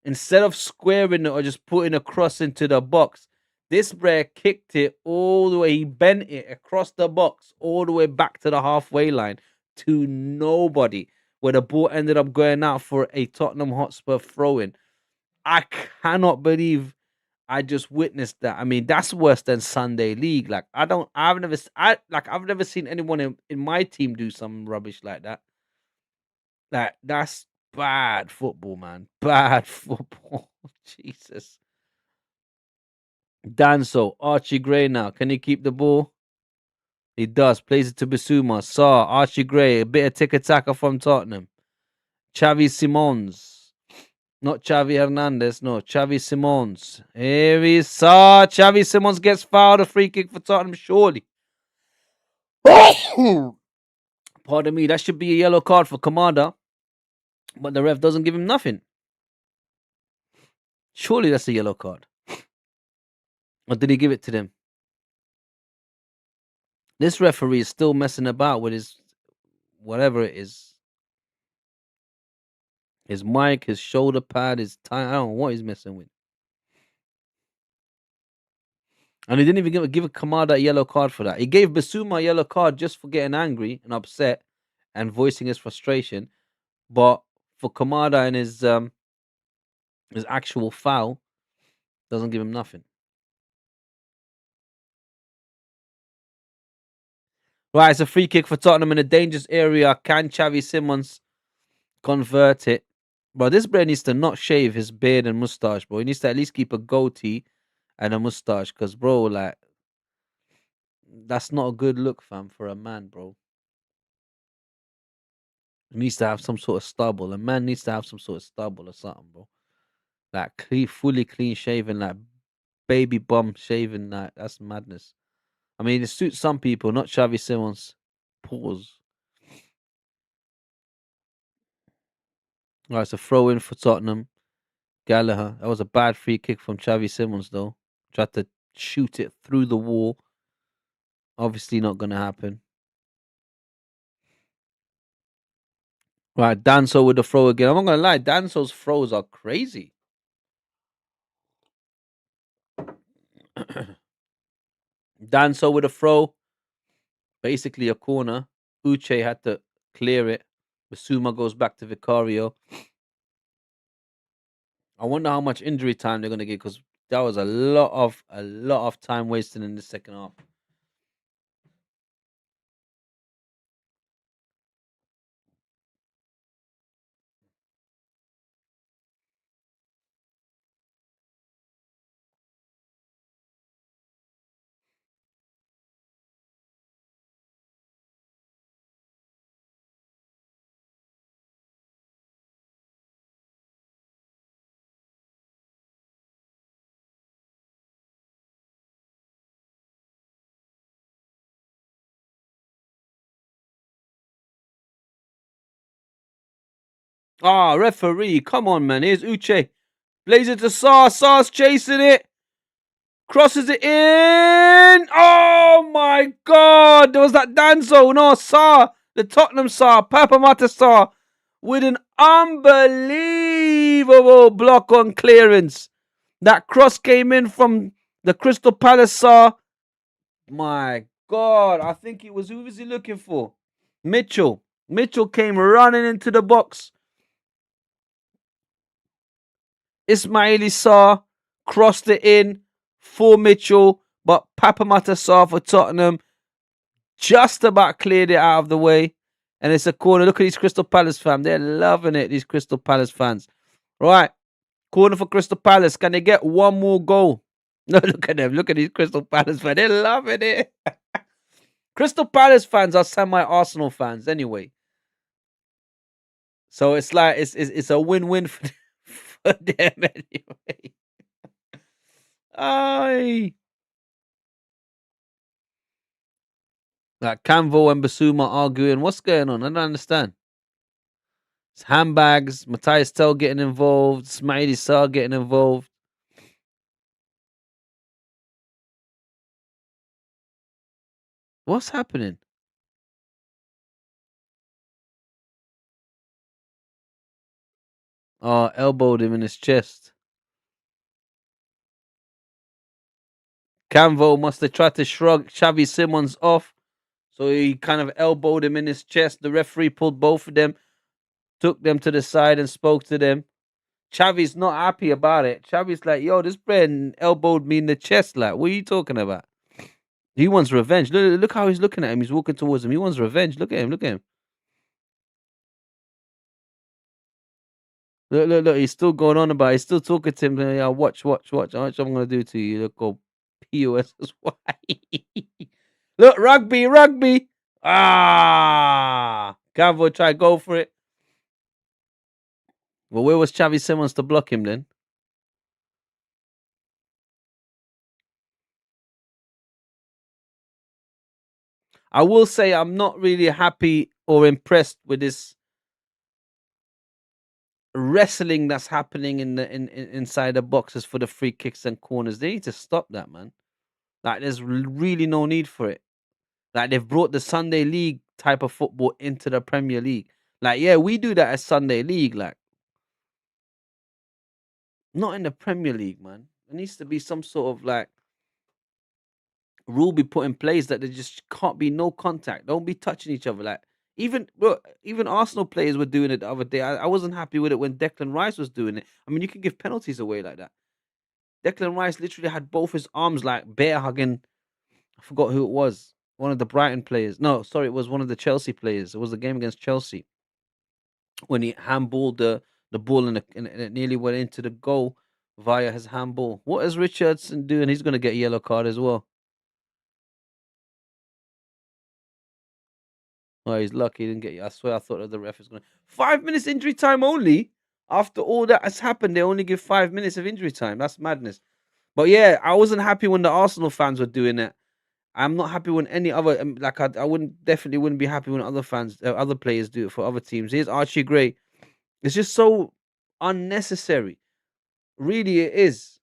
Instead of squaring it or just putting a cross into the box, this brer kicked it all the way. He bent it across the box all the way back to the halfway line to nobody, where the ball ended up going out for a Tottenham Hotspur throw-in. I cannot believe I just witnessed that. I mean, that's worse than Sunday League. Like, I've never seen anyone in my team do some rubbish like that. Like, that's bad football, man. Bad football. Jesus. Danso, Archie Gray now. Can he keep the ball? He does. Plays it to Bissouma. Saw Archie Gray. A bit of tick-a-tacker from Tottenham. Xavi Simons. Not Xavi Hernandez. No, Xavi Simons. Here we saw. Xavi Simons gets fouled. A free kick for Tottenham, surely. Pardon me. That should be a yellow card for Kamada. But the ref doesn't give him nothing. Surely that's a yellow card. Or did he give it to them? This referee is still messing about with his whatever it is. His mic, his shoulder pad, his tie. I don't know what he's messing with. And he didn't even give a Kamada a yellow card for that. He gave Bissouma a yellow card just for getting angry and upset and voicing his frustration. But for Kamada and his actual foul, doesn't give him nothing. Right, it's a free kick for Tottenham in a dangerous area. Can Xavi Simons convert it? Bro, this bro needs to not shave his beard and mustache, bro. He needs to at least keep a goatee and a mustache. Because, bro, like, that's not a good look, fam, for a man, bro. He needs to have some sort of stubble. A man needs to have some sort of stubble or something, bro. Like fully clean shaven, like baby bum shaven. Like that's madness. I mean, it suits some people, not Xavi Simons. Pause. All right, so throw in for Tottenham. Gallagher. That was a bad free kick from Xavi Simons, though. Tried to shoot it through the wall. Obviously, not going to happen. Right, Danso with the throw again. I'm not going to lie, Danso's throws are crazy. Danso with a throw. Basically, a corner. Uche had to clear it. Basuma goes back to Vicario. I wonder how much injury time they're going to get because that was a lot of time wasted in the second half. Ah, referee, come on, man. Here's Uche. Blaze it to Sar. Sar's chasing it. Crosses it in. Oh my God. There was that Danzo. No, Sar. The Tottenham Sar. Papa Mata Sar. With an unbelievable block on clearance. That cross came in from the Crystal Palace Sar. My God. I think it was, who was he looking for? Mitchell. Mitchell came running into the box. Ismaili Sarr crossed it in for Mitchell, but Papamata Sarr for Tottenham just about cleared it out of the way. And it's a corner. Look at these Crystal Palace fans. They're loving it, these Crystal Palace fans. Right. Corner for Crystal Palace. Can they get one more goal? No, look at them. Look at these Crystal Palace fans. They're loving it. Crystal Palace fans are semi-Arsenal fans anyway. So it's like it's a win-win for them anyway. Aye. Like Canvo and Basuma arguing. What's going on? I don't understand. It's handbags. Matthias Tell getting involved. Smaili Sarr getting involved. What's happening? Oh, elbowed him in his chest. Canvo must have tried to shrug Xavi Simons off. So he kind of elbowed him in his chest. The referee pulled both of them, took them to the side and spoke to them. Xavi's not happy about it. Xavi's like, yo, this friend elbowed me in the chest. Like, what are you talking about? He wants revenge. Look how he's looking at him. He's walking towards him. He wants revenge. Look at him. Look at him. Look. He's still going on about it. He's still talking to him. Yeah, watch. How much I'm going to do to you. Look, go POSY. Look, rugby. Ah. Gavo try go for it. Well, where was Xavi Simons to block him then? I will say I'm not really happy or impressed with this wrestling that's happening in the inside the boxes for the free kicks and corners. They need to stop that, man. Like, there's really no need for it. Like, they've brought the Sunday League type of football into the Premier League. Like, yeah, we do that as Sunday League. Like, not in the Premier League, man. There needs to be some sort of like rule be put in place that there just can't be no contact. Don't be touching each other. Like, even Arsenal players were doing it the other day. I wasn't happy with it when Declan Rice was doing it. I mean, you can give penalties away like that. Declan Rice literally had both his arms like bear hugging. I forgot who it was. One of the Brighton players. No, sorry, it was one of the Chelsea players. It was the game against Chelsea when he handballed the ball and it nearly went into the goal via his handball. What is Richardson doing? He's going to get a yellow card as well. Oh, he's lucky he didn't get you. I swear I thought that the ref was going to. 5 minutes injury time only? After all that has happened, they only give 5 minutes of injury time. That's madness. But yeah, I wasn't happy when the Arsenal fans were doing it. I'm not happy when any other like I wouldn't definitely wouldn't be happy when other fans, other players do it for other teams. Here's Archie Gray. It's just so unnecessary. Really, it is.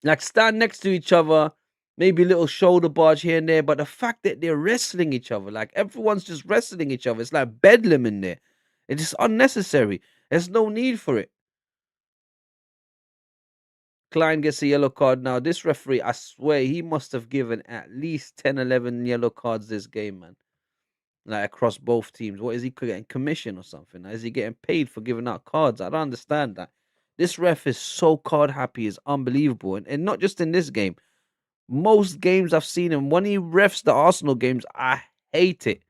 Like stand next to each other, maybe a little shoulder barge here and there, but the fact that they're wrestling each other, like everyone's just wrestling each other, it's like bedlam in there. It's just unnecessary. There's no need for it. Klein gets a yellow card now. This referee, I swear, he must have given at least 10, 11 yellow cards this game, man. Like across both teams. What is he getting commission or something? Is he getting paid for giving out cards? I don't understand that. This ref is so card happy, is unbelievable. And not just in this game. Most games I've seen him, when he refs the Arsenal games, I hate it.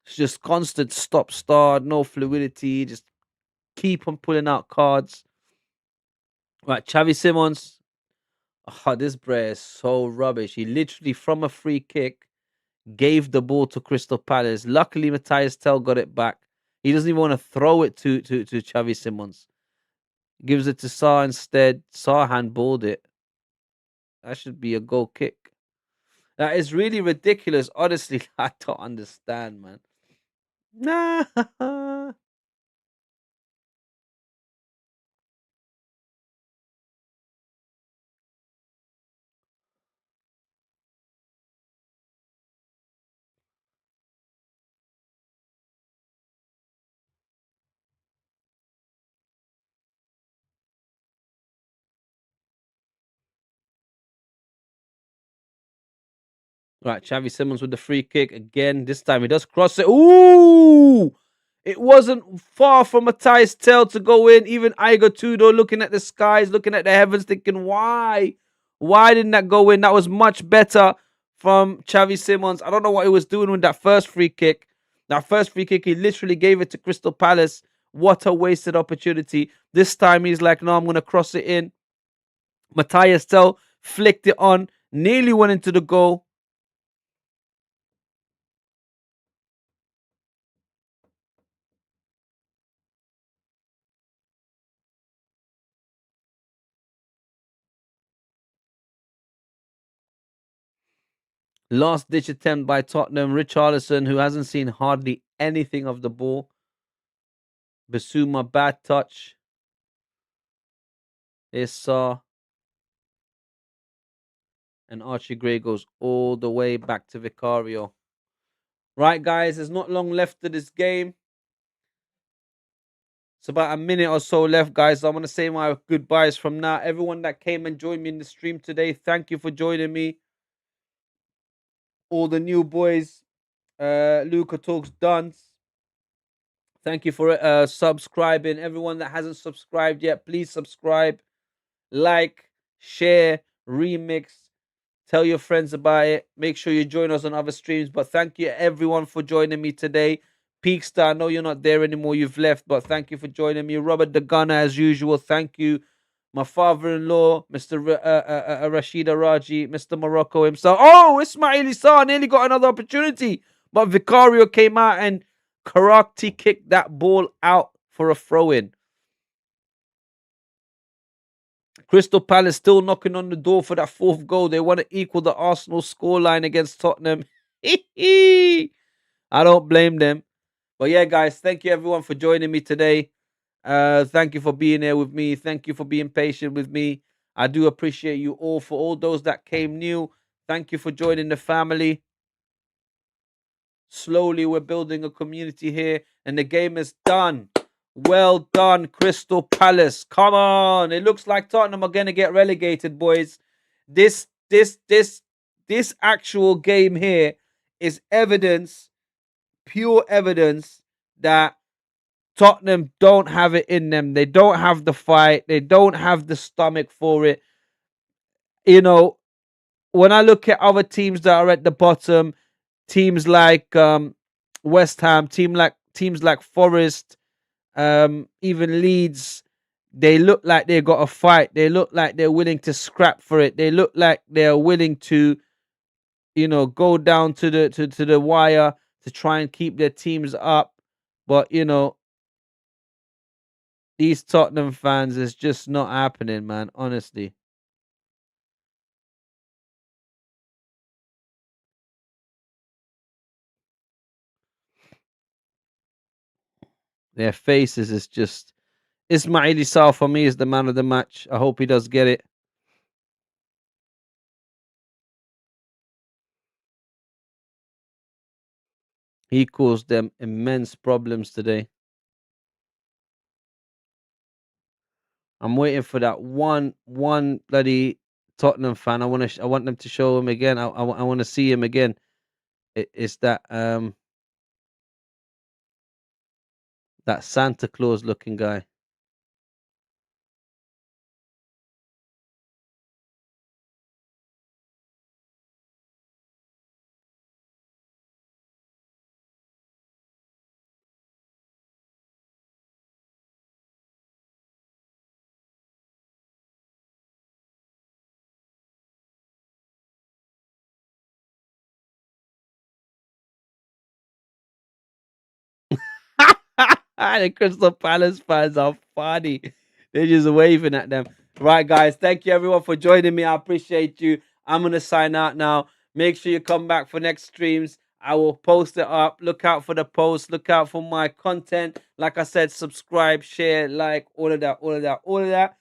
It's just constant stop start, no fluidity, just keep on pulling out cards. Right, Xavi Simons. Oh, this bro is so rubbish. He literally, from a free kick, gave the ball to Crystal Palace. Luckily, Matthias Tell got it back. He doesn't even want to throw it to Xavi Simons. Gives it to Saar instead. Saar handballed it. That should be a goal kick. That is really ridiculous. Honestly, I don't understand, man. Nah. Right, Xavi Simons with the free kick again. This time he does cross it. Ooh! It wasn't far from Matthias Tell to go in. Even Igor Tudor looking at the skies, looking at the heavens, thinking, why? Why didn't that go in? That was much better from Xavi Simons. I don't know what he was doing with that first free kick. That first free kick, he literally gave it to Crystal Palace. What a wasted opportunity. This time he's like, no, I'm going to cross it in. Matthias Tell flicked it on, nearly went into the goal. Last ditch attempt by Tottenham. Richarlison, who hasn't seen hardly anything of the ball. Basuma, bad touch. Issa. And Archie Gray goes all the way back to Vicario. Right, guys, there's not long left to this game. It's about a minute or so left, guys. So I'm going to say my goodbyes from now. Everyone that came and joined me in the stream today, thank you for joining me. All the new boys, Luca Talks Duns. Thank you for subscribing. Everyone that hasn't subscribed yet, please subscribe, like, share, remix, tell your friends about it. Make sure you join us on other streams. But thank you everyone for joining me today. Peakstar, I know you're not there anymore. You've left, but thank you for joining me. Robert the Gunner, as usual. Thank you. My father-in-law, Mr. Rashida Raji, Mr. Morocco himself. Oh, Ismail Issa nearly got another opportunity. But Vicario came out and karate kicked that ball out for a throw-in. Crystal Palace still knocking on the door for that fourth goal. They want to equal the Arsenal scoreline against Tottenham. I don't blame them. But yeah, guys, thank you everyone for joining me today. Thank you for being here with me. Thank you for being patient with me. I do appreciate you all. For all those that came new, thank you for joining the family. Slowly, we're building a community here, and the game is done. Well done, Crystal Palace. Come on. It looks like Tottenham are going to get relegated, boys. This actual game here is evidence, pure evidence that Tottenham don't have it in them. They don't have the fight. They don't have the stomach for it. You know, when I look at other teams that are at the bottom, teams like West Ham, teams like Forest, even Leeds, they look like they got a fight. They look like they're willing to scrap for it. They look like they're willing to, you know, go down to the wire to try and keep their teams up. But you know, these Tottenham fans is just not happening, man. Honestly, their faces is just. Ismail Issar for me is the man of the match. I hope he does get it. He caused them immense problems today. I'm waiting for that one bloody Tottenham fan. I want them to show him again. I want to see him again. It's that Santa Claus looking guy. The Crystal Palace fans are funny. They're just waving at them. Right, guys. Thank you everyone for joining me. I appreciate you. I'm gonna sign out now. Make sure you come back for next streams. I will post it up. Look out for the post. Look out for my content. Like I said, subscribe, share, like, all of that, all of that, all of that.